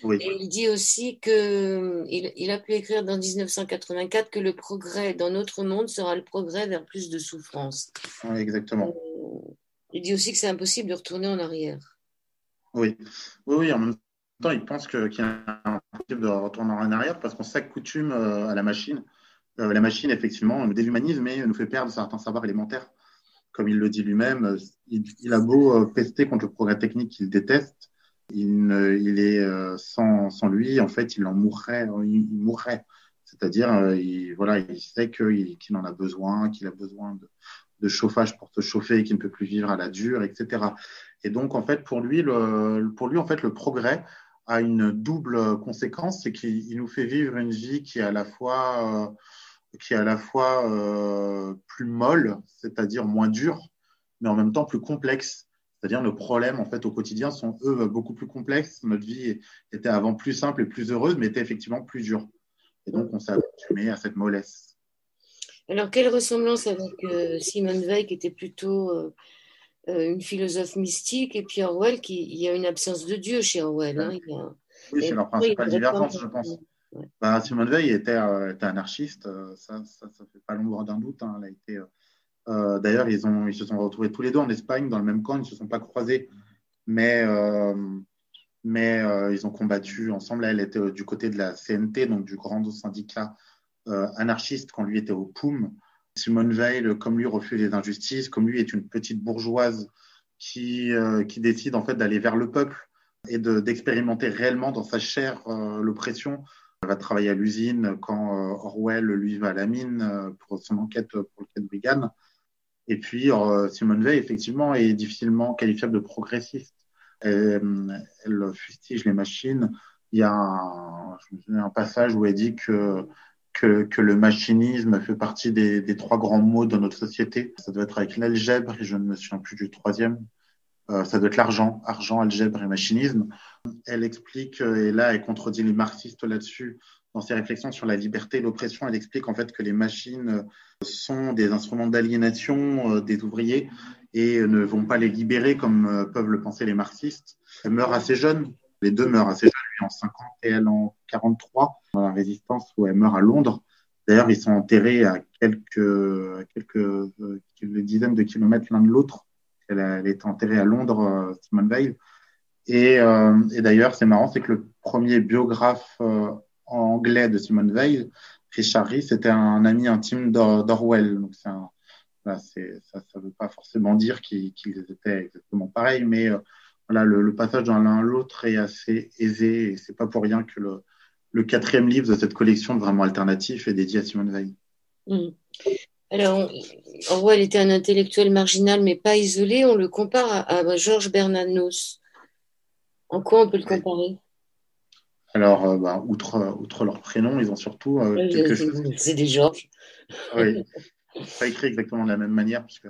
Speaker 3: Oui.
Speaker 2: Et il dit aussi qu'il a pu écrire dans 1984 que le progrès dans notre monde sera le progrès vers plus de souffrance.
Speaker 3: Oui, exactement.
Speaker 2: Il dit aussi que c'est impossible de retourner en arrière.
Speaker 3: Oui, oui, en même temps, il pense qu'il est impossible de retourner en arrière parce qu'on s'accoutume à la machine. La machine, effectivement, nous déshumanise, mais nous fait perdre certains savoirs élémentaires. Comme il le dit lui-même, il a beau pester contre le progrès technique qu'il déteste, il est sans lui, en fait, il mourrait. C'est-à-dire, il sait qu'il en a besoin, qu'il a besoin de chauffage pour se chauffer, qu'il ne peut plus vivre à la dure, etc. Et donc, en fait, pour lui, en fait, le progrès a une double conséquence, c'est qu'il nous fait vivre une vie qui est à la fois plus molle, c'est-à-dire moins dure, mais en même temps plus complexe. C'est-à-dire nos problèmes en fait au quotidien sont eux beaucoup plus complexes. Notre vie était avant plus simple et plus heureuse, mais était effectivement plus dure. Et donc on s'est accoutumé à cette mollesse.
Speaker 2: Alors quelle ressemblance avec Simone Veil qui était plutôt une philosophe mystique et puis Orwell il y a une absence de Dieu chez Orwell. Hein,
Speaker 3: oui, c'est leur principale divergence, je pense.
Speaker 2: Ouais.
Speaker 3: Simone Veil était anarchiste, ça fait pas l'ombre d'un doute. Hein. Elle a été, d'ailleurs, ils se sont retrouvés tous les deux en Espagne dans le même camp, ils ne se sont pas croisés, mais ils ont combattu ensemble. Elle était du côté de la CNT, donc du grand syndicat anarchiste, quand lui était au POUM. Simone Veil, comme lui, refuse les injustices, comme lui est une petite bourgeoise qui décide en fait d'aller vers le peuple et d'expérimenter réellement dans sa chair l'oppression. Elle va travailler à l'usine quand Orwell, lui, va à la mine pour son enquête pour le cas de Brigade. Et puis, Simone Veil, effectivement, est difficilement qualifiable de progressiste. Elle fustige les machines. Il y a un passage où elle dit que le machinisme fait partie des trois grands maux de notre société. Ça doit être avec l'algèbre, et je ne me souviens plus du troisième. Ça doit être l'argent, algèbre et machinisme. Elle explique, et là elle contredit les marxistes là-dessus, dans ses réflexions sur la liberté et l'oppression, elle explique en fait que les machines sont des instruments d'aliénation des ouvriers et ne vont pas les libérer comme peuvent le penser les marxistes. Elle meurt assez jeune, les deux meurent assez jeunes, lui en 50 et elle en 43, dans la résistance où elle meurt à Londres. D'ailleurs, ils sont enterrés à quelques dizaines de kilomètres l'un de l'autre. Elle est enterrée à Londres, Simone Veil. Et d'ailleurs, c'est marrant, c'est que le premier biographe anglais de Simone Veil, Richard Rhys, était un ami intime d'Orwell. Donc ça ne veut pas forcément dire qu'ils étaient exactement pareils, mais voilà, le passage d'un l'un à l'autre est assez aisé. Et c'est pas pour rien que le quatrième livre de cette collection de vraiment alternatifs est dédié à Simone Veil.
Speaker 2: Alors, Orwell était un intellectuel marginal, mais pas isolé. On le compare à Georges Bernanos. En quoi on peut le comparer?
Speaker 3: Alors, outre leur prénom, ils ont surtout quelque chose.
Speaker 2: C'est des Georges.
Speaker 3: Oui, pas écrit exactement de la même manière, puisque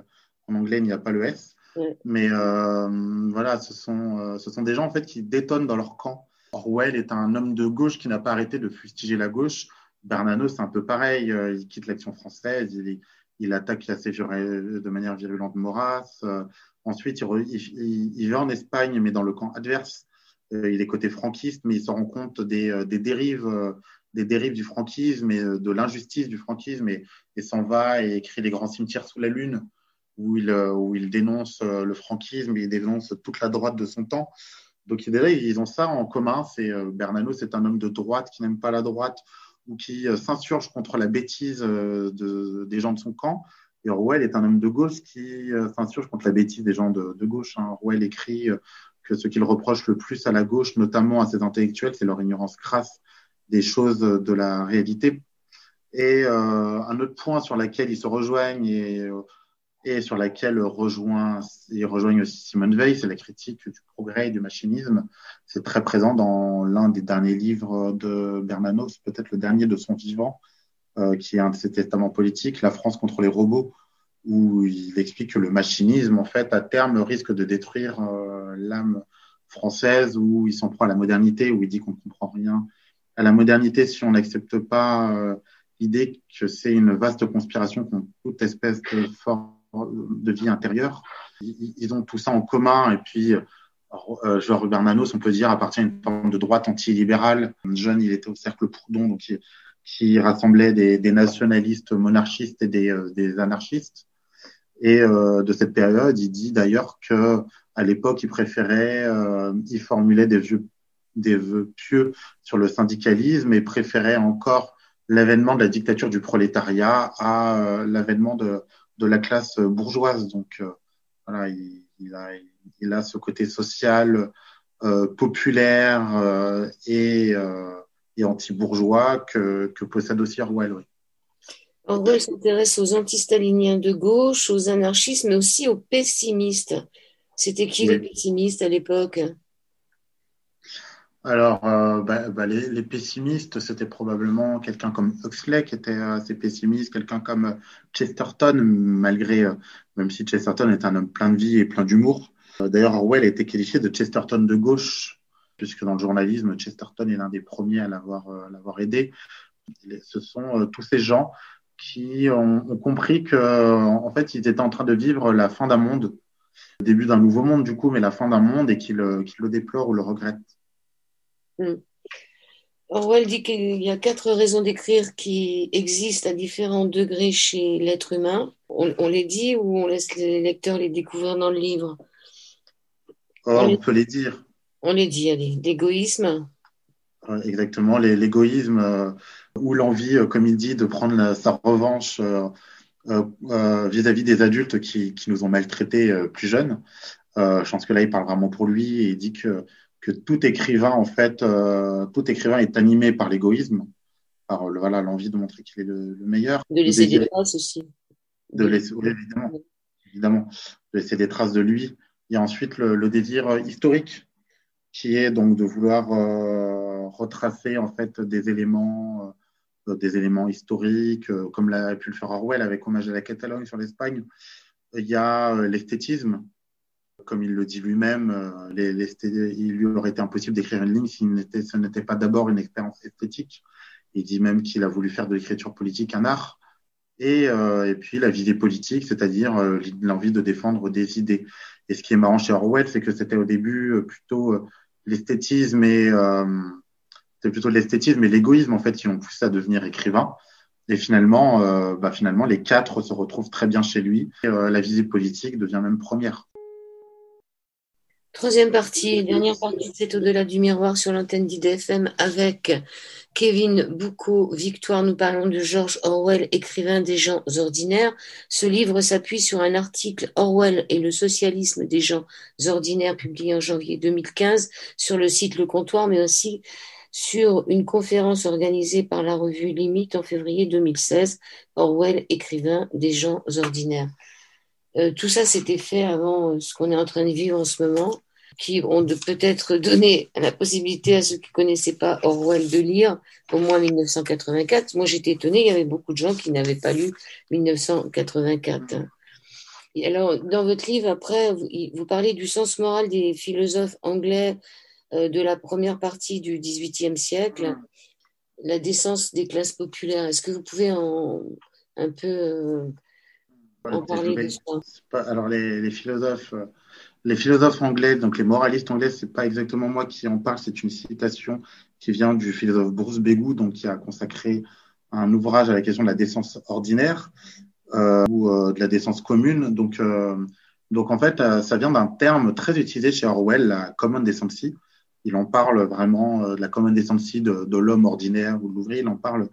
Speaker 3: en anglais, il n'y a pas le S. Ouais. Mais voilà, ce sont des gens en fait qui détonnent dans leur camp. Orwell est un homme de gauche qui n'a pas arrêté de fustiger la gauche. Bernanos, c'est un peu pareil. Il quitte l'Action française, il attaque de manière virulente Maurras. Ensuite, il va en Espagne, mais dans le camp adverse. Il est côté franquiste, mais il se rend compte des dérives du franquisme et de l'injustice du franquisme et s'en va et écrit Les Grands Cimetières sous la Lune, où il dénonce le franquisme et il dénonce toute la droite de son temps. Donc déjà, ils ont ça en commun. Bernanos est un homme de droite qui n'aime pas la droite ou qui s'insurge contre la bêtise des gens de son camp. Et Orwell est un homme de gauche qui s'insurge contre la bêtise des gens de gauche. Hein. Orwell écrit que ce qu'il reproche le plus à la gauche, notamment à ses intellectuels, c'est leur ignorance crasse des choses de la réalité. Et un autre point sur lequel ils se rejoignent et sur laquelle ils rejoignent aussi Simone Veil, c'est la critique du progrès et du machinisme. C'est très présent dans l'un des derniers livres de Bernanos, peut-être le dernier de son vivant, qui est un de ses testaments politiques, La France contre les robots, où il explique que le machinisme, en fait, à terme, risque de détruire l'âme française, où il s'en prend à la modernité, où il dit qu'on ne comprend rien à la modernité si on n'accepte pas l'idée que c'est une vaste conspiration contre toute espèce de forme de vie intérieure. Ils ont tout ça en commun, et puis Georges Bernanos, on peut dire, appartient à une forme de droite antilibérale. Jeune, il était au Cercle Proudhon, donc qui rassemblait des nationalistes monarchistes et des anarchistes. Et de cette période, il dit d'ailleurs que à l'époque, il formulait des vœux pieux sur le syndicalisme et préférait encore l'avènement de la dictature du prolétariat à l'avènement de la classe bourgeoise. Donc voilà, il a ce côté social, populaire et anti-bourgeois que possède aussi Orwell. Oui.
Speaker 2: Orwell s'intéresse aux antistaliniens de gauche, aux anarchistes, mais aussi aux pessimistes. C'était qui les pessimistes à l'époque?
Speaker 3: Alors, les pessimistes, c'était probablement quelqu'un comme Huxley qui était assez pessimiste, quelqu'un comme Chesterton, même si Chesterton est un homme plein de vie et plein d'humour. D'ailleurs, Orwell a été qualifié de Chesterton de gauche, puisque dans le journalisme, Chesterton est l'un des premiers à l'avoir aidé. Ce sont tous ces gens qui ont compris en fait, ils étaient en train de vivre la fin d'un monde, le début d'un nouveau monde du coup, mais la fin d'un monde et qu'ils le déplorent ou le regrettent.
Speaker 2: Orwell dit qu'il y a 4 raisons d'écrire qui existent à différents degrés chez l'être humain. On les dit ou on laisse les lecteurs les découvrir dans le livre?
Speaker 3: On peut les dire.
Speaker 2: On les dit, allez. L'égoïsme.
Speaker 3: Exactement, l'égoïsme ou l'envie, comme il dit, de prendre sa revanche vis-à-vis des adultes qui nous ont maltraités plus jeunes. Je pense que là, il parle vraiment pour lui et il dit que tout écrivain, en fait, tout écrivain est animé par l'égoïsme, par l'envie de montrer qu'il est le meilleur.
Speaker 2: De laisser des traces aussi.
Speaker 3: Évidemment, de laisser des traces de lui. Il y a ensuite le désir historique, qui est donc de vouloir retracer en fait des éléments historiques, comme l'a pu le faire Orwell avec Hommage à la Catalogne sur l'Espagne. Il y a l'esthétisme. Comme il le dit lui-même, il lui aurait été impossible d'écrire une ligne si ce n'était pas d'abord une expérience esthétique. Il dit même qu'il a voulu faire de l'écriture politique un art. Et puis la visée politique, c'est-à-dire l'envie de défendre des idées. Et ce qui est marrant chez Orwell, c'est que c'était au début plutôt l'esthétisme et l'égoïsme en fait qui l'ont poussé à devenir écrivain. Et finalement, les 4 se retrouvent très bien chez lui. Et, la visée politique devient même première.
Speaker 2: 3e partie, dernière partie, c'est Au-delà du miroir sur l'antenne d'IDFM avec Kevin Boucaud. Victoire, nous parlons de George Orwell, écrivain des gens ordinaires. Ce livre s'appuie sur un article Orwell et le socialisme des gens ordinaires publié en janvier 2015 sur le site Le Comptoir, mais aussi sur une conférence organisée par la revue Limite en février 2016. Orwell, écrivain des gens ordinaires. Tout ça, c'était fait avant ce qu'on est en train de vivre en ce moment, qui ont peut-être donné la possibilité à ceux qui ne connaissaient pas Orwell de lire au moins 1984. Moi, j'étais étonnée, il y avait beaucoup de gens qui n'avaient pas lu 1984. Et alors, dans votre livre, après, vous parlez du sens moral des philosophes anglais de la première partie du XVIIIe siècle, la décence des classes populaires. Est-ce que vous pouvez un peu en parler de ça?
Speaker 3: Alors, les philosophes anglais, donc les moralistes anglais, c'est pas exactement moi qui en parle, c'est une citation qui vient du philosophe Bruce Begou, donc qui a consacré un ouvrage à la question de la décence ordinaire ou de la décence commune. Donc en fait, ça vient d'un terme très utilisé chez Orwell, la common decency. Il en parle vraiment de la common decency de l'homme ordinaire ou de l'ouvrier. Il en parle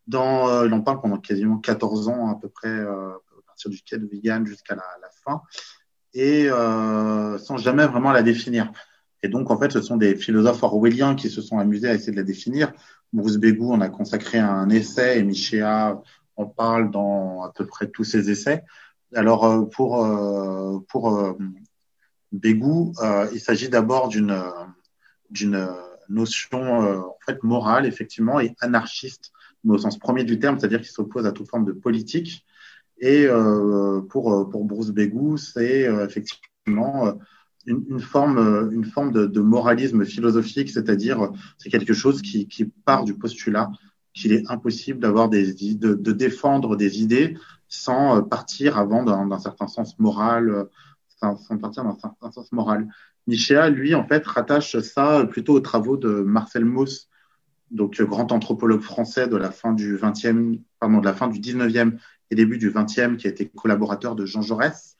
Speaker 3: pendant quasiment 14 ans à peu près, à partir du quai de Vigan jusqu'à la fin. Et sans jamais vraiment la définir. Et donc, en fait, ce sont des philosophes orwelliens qui se sont amusés à essayer de la définir. Bruce Begou en a consacré un essai et Michéa en parle dans à peu près tous ses essais. Alors, pour Begou, il s'agit d'abord d'une notion en fait morale, effectivement, et anarchiste mais au sens premier du terme, c'est-à-dire qu'il s'oppose à toute forme de politique. Et pour Bruce Begou, c'est effectivement une forme de moralisme philosophique, c'est-à-dire c'est quelque chose qui part du postulat qu'il est impossible de défendre des idées sans partir avant d'un certain sens moral, sans partir d'un certain sens moral. Nietzsche, lui, en fait, rattache ça plutôt aux travaux de Marcel Mauss, donc grand anthropologue français de la fin du 20e, pardon, de la fin du 19e et début du 20e, qui a été collaborateur de Jean Jaurès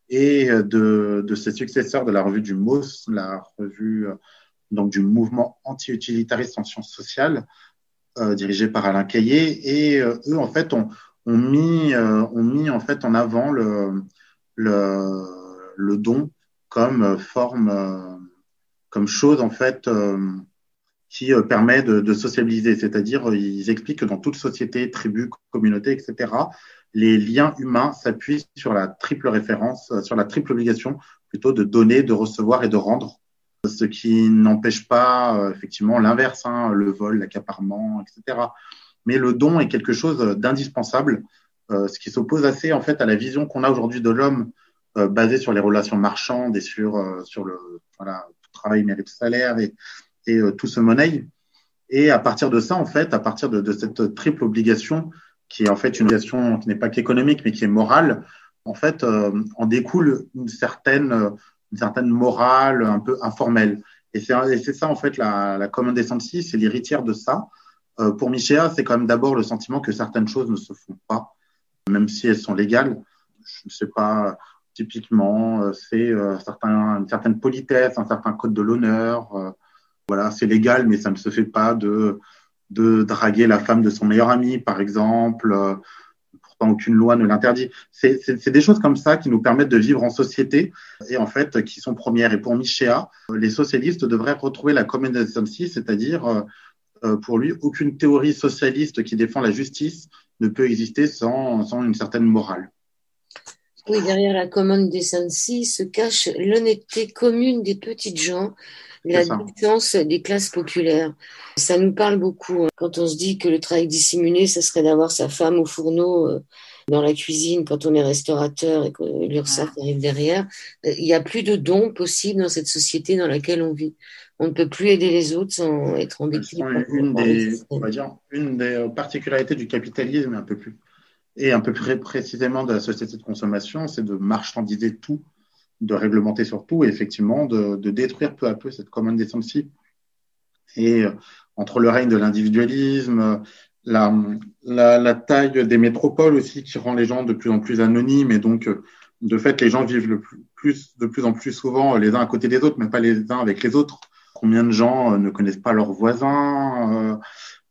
Speaker 3: et de ses successeurs de la revue du MAUS, la revue donc du mouvement anti-utilitariste en sciences sociales, dirigé par Alain Caillé. Et eux, en fait, ont mis en fait en avant le don comme forme, comme chose en fait qui permet de sociabiliser. C'est-à-dire, ils expliquent que dans toute société, tribu, communauté, etc., les liens humains s'appuient sur la triple référence, sur la triple obligation plutôt de donner, de recevoir et de rendre, ce qui n'empêche pas effectivement l'inverse, le vol, l'accaparement, etc. Mais le don est quelque chose d'indispensable, ce qui s'oppose assez en fait à la vision qu'on a aujourd'hui de l'homme basée sur les relations marchandes et sur le travail mérite salaire et tout se monnaie. Et à partir de ça, en fait, à partir de cette triple obligation, qui est en fait une obligation qui n'est pas qu'économique, mais qui est morale, en fait, en découle une certaine morale un peu informelle. Et c'est ça, en fait, la common decency, c'est l'héritière de ça. Pour Michéa, c'est quand même d'abord le sentiment que certaines choses ne se font pas, même si elles sont légales. Je ne sais pas, typiquement, c'est une certaine politesse, un certain code de l'honneur. Voilà, c'est légal, mais ça ne se fait pas de draguer la femme de son meilleur ami, par exemple. Pourtant, aucune loi ne l'interdit. C'est des choses comme ça qui nous permettent de vivre en société et en fait qui sont premières. Et pour Michéa, les socialistes devraient retrouver la common decency, c'est-à-dire pour lui, aucune théorie socialiste qui défend la justice ne peut exister sans une certaine morale.
Speaker 2: Oui, derrière la common decency se cache l'honnêteté commune des petites gens, la défense des classes populaires. Ça nous parle beaucoup quand on se dit que le travail dissimulé, ça serait d'avoir sa femme au fourneau dans la cuisine quand on est restaurateur et que l'URSSAF arrive derrière. Il n'y a plus de dons possibles dans cette société dans laquelle on vit. On ne peut plus aider les autres sans être embêté.
Speaker 3: Une des particularités du capitalisme, un peu plus précisément de la société de consommation, c'est de marchandiser tout, de réglementer sur tout et effectivement de détruire peu à peu cette common decency. Et entre le règne de l'individualisme, la taille des métropoles aussi qui rend les gens de plus en plus anonymes et donc de fait les gens vivent de plus en plus souvent les uns à côté des autres, mais pas les uns avec les autres. Combien de gens ne connaissent pas leurs voisins,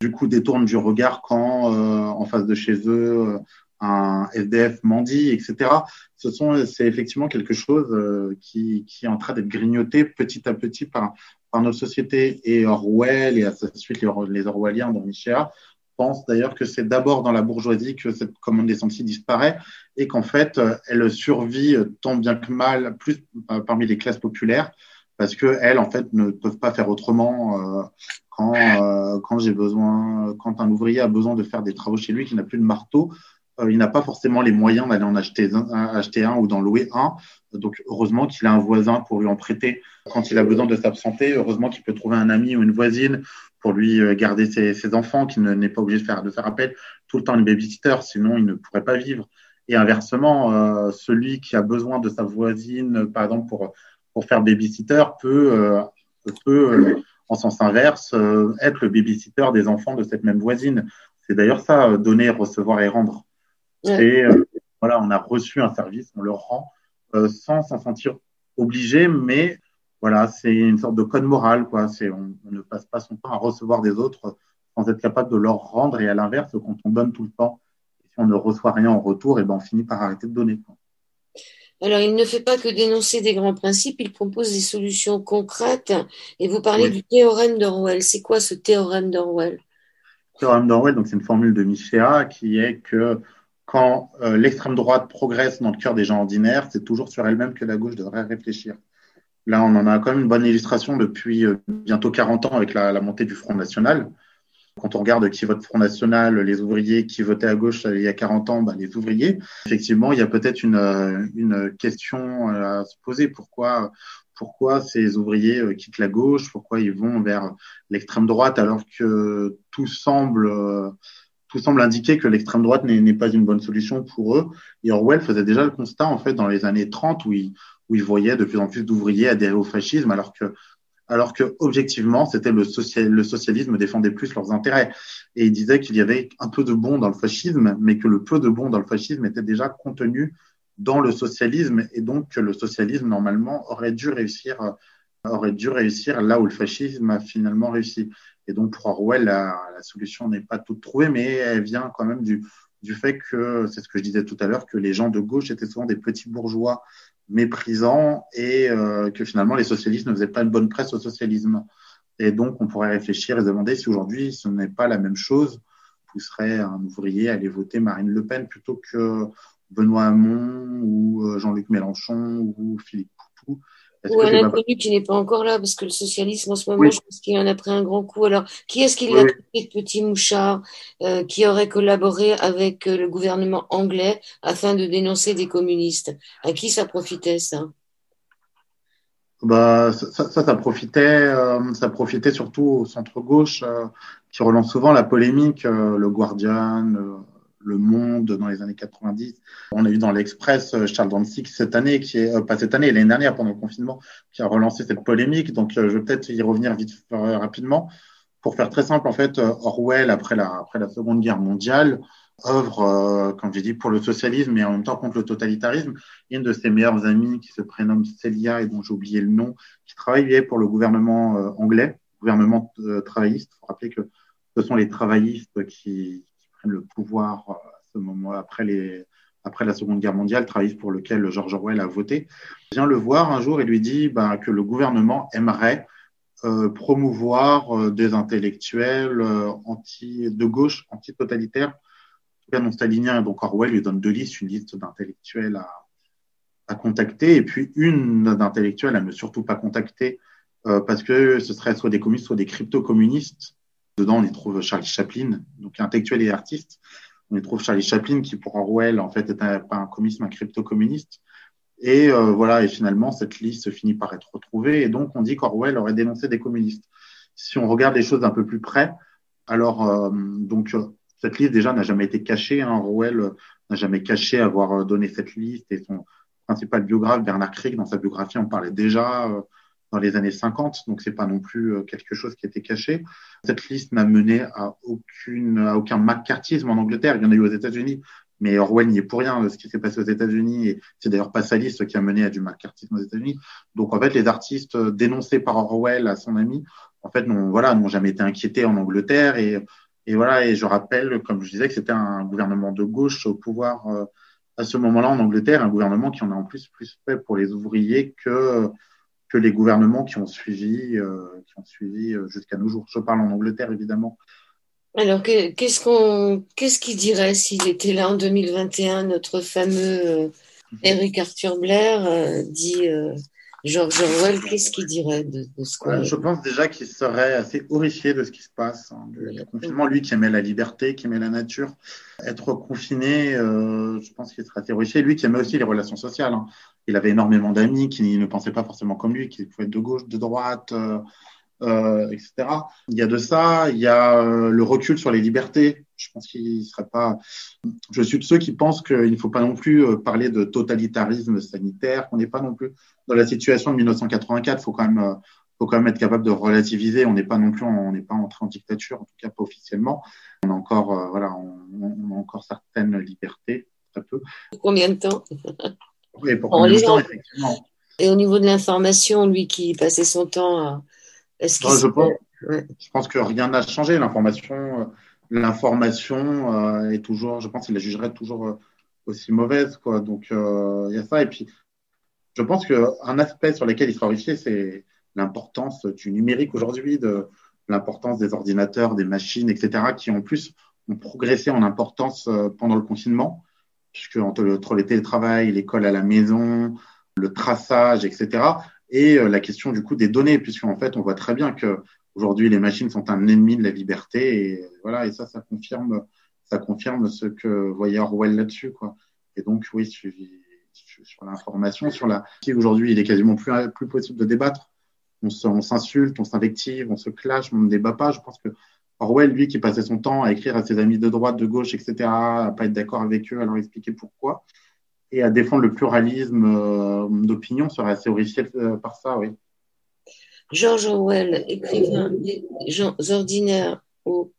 Speaker 3: du coup détournent du regard quand en face de chez eux un SDF mendie, etc. C'est effectivement quelque chose qui est en train d'être grignoté petit à petit par notre société. Et Orwell et à sa suite les Orwelliens dans Michéa pensent d'ailleurs que c'est d'abord dans la bourgeoisie que cette common decency disparaît et qu'en fait elle survit tant bien que mal plus parmi les classes populaires parce qu'elles en fait ne peuvent pas faire autrement quand un ouvrier a besoin de faire des travaux chez lui, qu'il n'a plus de marteau, il n'a pas forcément les moyens d'aller en acheter un ou d'en louer un. Donc, heureusement qu'il a un voisin pour lui en prêter quand il a besoin de s'absenter. Heureusement qu'il peut trouver un ami ou une voisine pour lui garder ses enfants, qu'il n'est pas obligé de faire appel tout le temps à une babysitter, sinon il ne pourrait pas vivre. Et inversement, celui qui a besoin de sa voisine, par exemple, pour faire babysitter, peut en sens inverse, être le babysitter des enfants de cette même voisine. C'est d'ailleurs ça, donner, recevoir et rendre. Et voilà, on a reçu un service, on le rend sans s'en sentir obligé, mais voilà, c'est une sorte de code moral, quoi. On ne passe pas son temps à recevoir des autres sans être capable de leur rendre. Et à l'inverse, quand on donne tout le temps, si on ne reçoit rien en retour, et ben on finit par arrêter de donner, quoi.
Speaker 2: Alors, il ne fait pas que dénoncer des grands principes, il propose des solutions concrètes. Et vous parlez du théorème d'Orwell. C'est quoi ce théorème d'Orwell ?
Speaker 3: Le théorème d'Orwell, donc c'est une formule de Michéa qui est que quand l'extrême droite progresse dans le cœur des gens ordinaires, c'est toujours sur elle-même que la gauche devrait réfléchir. Là, on en a quand même une bonne illustration depuis bientôt 40 ans avec la montée du Front National. Quand on regarde qui vote Front National, les ouvriers, qui votaient à gauche il y a 40 ans, les ouvriers, effectivement, il y a peut-être une question à se poser. Pourquoi ces ouvriers quittent la gauche? Pourquoi ils vont vers l'extrême droite alors que tout semble indiquer que l'extrême droite n'est pas une bonne solution pour eux? Et Orwell faisait déjà le constat, en fait, dans les années 30, où il voyait de plus en plus d'ouvriers adhérer au fascisme, alors que objectivement, c'était le socialisme défendait plus leurs intérêts. Et il disait qu'il y avait un peu de bon dans le fascisme, mais que le peu de bon dans le fascisme était déjà contenu dans le socialisme, et donc que le socialisme, normalement, aurait dû réussir là où le fascisme a finalement réussi. Et donc, pour Orwell, la solution n'est pas toute trouvée, mais elle vient quand même du fait que, c'est ce que je disais tout à l'heure, que les gens de gauche étaient souvent des petits bourgeois méprisants, et que finalement les socialistes ne faisaient pas une bonne presse au socialisme. Et donc on pourrait réfléchir et se demander si aujourd'hui ce n'est pas la même chose, pousserait un ouvrier à aller voter Marine Le Pen plutôt que Benoît Hamon ou Jean-Luc Mélenchon ou Philippe Poutou.
Speaker 2: Ou un inconnu qui n'est pas encore là, parce que le socialisme en ce moment, je pense qu'il en a pris un grand coup. Alors, qui est-ce qui l'a traité de petit mouchard qui aurait collaboré avec le gouvernement anglais afin de dénoncer des communistes? À qui ça profitait, ça?
Speaker 3: Ça profitait surtout au centre-gauche, qui relance souvent la polémique, le Guardian, Le Monde dans les années 90. On a eu dans l'Express Charles Dantzig cette année, pas cette année, l'année dernière pendant le confinement, qui a relancé cette polémique. Donc, je vais peut-être y revenir vite rapidement. Pour faire très simple, en fait, Orwell, après la Seconde Guerre mondiale, œuvre, comme j'ai dit, pour le socialisme et en même temps contre le totalitarisme. Une de ses meilleures amies, qui se prénomme Celia et dont j'ai oublié le nom, qui travaillait pour le gouvernement anglais, gouvernement travailliste. Il faut rappeler que ce sont les travaillistes qui prennent le pouvoir à ce moment, après la Seconde Guerre mondiale, travailliste pour lequel George Orwell a voté, vient le voir un jour et lui dit que le gouvernement aimerait promouvoir des intellectuels de gauche, anti-totalitaires, non stalinien. Donc Orwell lui donne 2 listes, une liste d'intellectuels à contacter, et puis une d'intellectuels à ne surtout pas contacter, parce que ce serait soit des communistes, soit des crypto-communistes. Dedans, on y trouve Charlie Chaplin, donc intellectuel et artiste. On y trouve Charlie Chaplin, qui pour Orwell, en fait, est pas un communiste, mais un crypto-communiste. Et et finalement, cette liste finit par être retrouvée, et donc on dit qu'Orwell aurait dénoncé des communistes. Si on regarde les choses d'un peu plus près, alors cette liste déjà n'a jamais été cachée. Orwell n'a jamais caché avoir donné cette liste, et son principal biographe, Bernard Crick, dans sa biographie, en parlait déjà dans les années 50, donc c'est pas non plus quelque chose qui était caché. Cette liste n'a mené à aucun McCarthyisme en Angleterre. Il y en a eu aux États-Unis, mais Orwell n'y est pour rien de ce qui s'est passé aux États-Unis, et c'est d'ailleurs pas sa liste qui a mené à du McCarthyisme aux États-Unis. Donc en fait, les artistes dénoncés par Orwell à son ami, en fait, n'ont jamais été inquiétés en Angleterre, et je rappelle, comme je disais, que c'était un gouvernement de gauche au pouvoir à ce moment-là en Angleterre, un gouvernement qui en a en plus fait pour les ouvriers que les gouvernements qui ont suivi jusqu'à nos jours. Je parle en Angleterre, évidemment.
Speaker 2: Alors, qu'est-ce qu'il dirait s'il était là en 2021, notre fameux Eric Arthur Blair, dit George Orwell, qu'est-ce qu'il dirait de ce qu'on...
Speaker 3: Je pense déjà qu'il serait assez horrifié de ce qui se passe, du confinement. Lui qui aimait la liberté, qui aimait la nature, être confiné, je pense qu'il serait assez horrifié. Lui qui aimait aussi les relations sociales. Il avait énormément d'amis qui ne pensaient pas forcément comme lui, qui pouvaient être de gauche, de droite, etc. Il y a de ça, il y a le recul sur les libertés. Je pense qu'il serait pas. Je suis de ceux qui pensent qu'il ne faut pas non plus parler de totalitarisme sanitaire, qu'on n'est pas non plus dans la situation de 1984. Faut quand même être capable de relativiser. On n'est pas entré en dictature, en tout cas pas officiellement. On a encore, on a encore certaines libertés, très peu.
Speaker 2: Combien de temps?
Speaker 3: Oui, pour combien de temps, effectivement.
Speaker 2: Et au niveau de l'information, lui qui passait son temps à...
Speaker 3: Je pense que rien n'a changé. L'information est toujours, je pense qu'il la jugerait toujours aussi mauvaise, quoi. Donc, il y a ça. Et puis, je pense qu'un aspect sur lequel il sera horrifié, c'est l'importance du numérique aujourd'hui, de l'importance des ordinateurs, des machines, etc., qui en plus ont progressé en importance pendant le confinement, puisque entre les télétravail, l'école à la maison, le traçage, etc., et la question du coup des données, puisqu'en fait, on voit très bien que aujourd'hui les machines sont un ennemi de la liberté et voilà, et ça confirme ce que voyait Orwell là-dessus, quoi. Et donc, oui, sur l'information, qui aujourd'hui, il est quasiment plus possible de débattre. On s'insulte, on s'invective, on se clash, on ne débat pas. Je pense que Orwell, lui, qui passait son temps à écrire à ses amis de droite, de gauche, etc., à pas être d'accord avec eux, à leur expliquer pourquoi, et à défendre le pluralisme d'opinion, serait assez horrifié par ça, oui.
Speaker 2: George Orwell, écrivain des gens ordinaires aux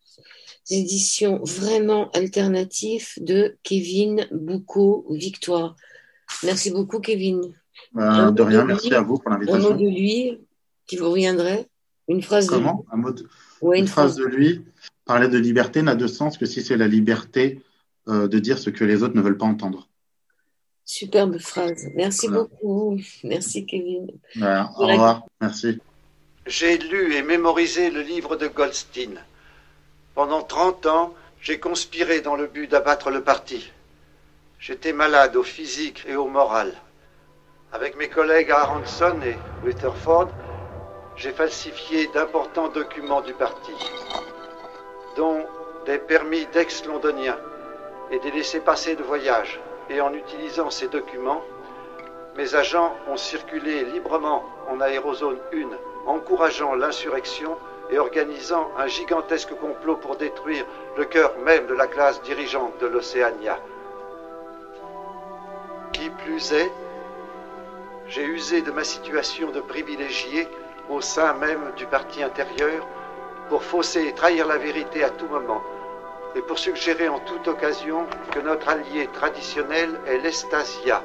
Speaker 2: éditions vraiment alternatives de Kevin Boucaud Victoire. Merci beaucoup, Kevin.
Speaker 3: De rien, merci à vous pour l'invitation.
Speaker 2: Un mot de lui qui vous reviendrait? Une phrase de lui?
Speaker 3: Une phrase de lui. Parler de liberté n'a de sens que si c'est la liberté de dire ce que les autres ne veulent pas entendre.
Speaker 2: Superbe phrase. Merci beaucoup. Merci, Kevin.
Speaker 3: Voilà. Au revoir. Merci.
Speaker 4: J'ai lu et mémorisé le livre de Goldstein. Pendant 30 ans, j'ai conspiré dans le but d'abattre le parti. J'étais malade au physique et au moral. Avec mes collègues Aronson et Rutherford, j'ai falsifié d'importants documents du parti, dont des permis d'ex-londoniens et des laissez-passer de voyage. Et en utilisant ces documents, mes agents ont circulé librement en aérozone 1, encourageant l'insurrection et organisant un gigantesque complot pour détruire le cœur même de la classe dirigeante de l'Océania. Qui plus est, j'ai usé de ma situation de privilégié au sein même du parti intérieur pour fausser et trahir la vérité à tout moment et pour suggérer en toute occasion que notre allié traditionnel est l'Estasia,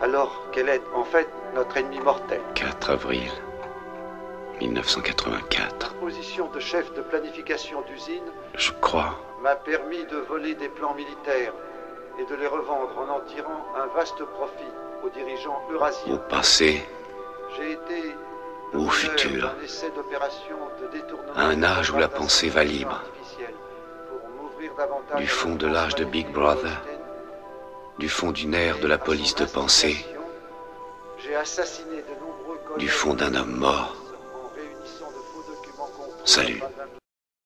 Speaker 4: alors qu'elle est en fait notre ennemi mortel.
Speaker 1: 4 avril 1984.
Speaker 4: La position de chef de planification d'usine,
Speaker 1: je crois,
Speaker 4: m'a permis de voler des plans militaires et de les revendre en en tirant un vaste profit aux dirigeants eurasiens.
Speaker 1: Au passé,
Speaker 4: j'ai été
Speaker 1: au futur,
Speaker 4: d'un essai d'opération de détournement
Speaker 1: à un âge où la pensée va libre, du fond de l'âge de Big Brother, du fond d'une ère de la police de pensée, du fond d'un homme mort. Salut.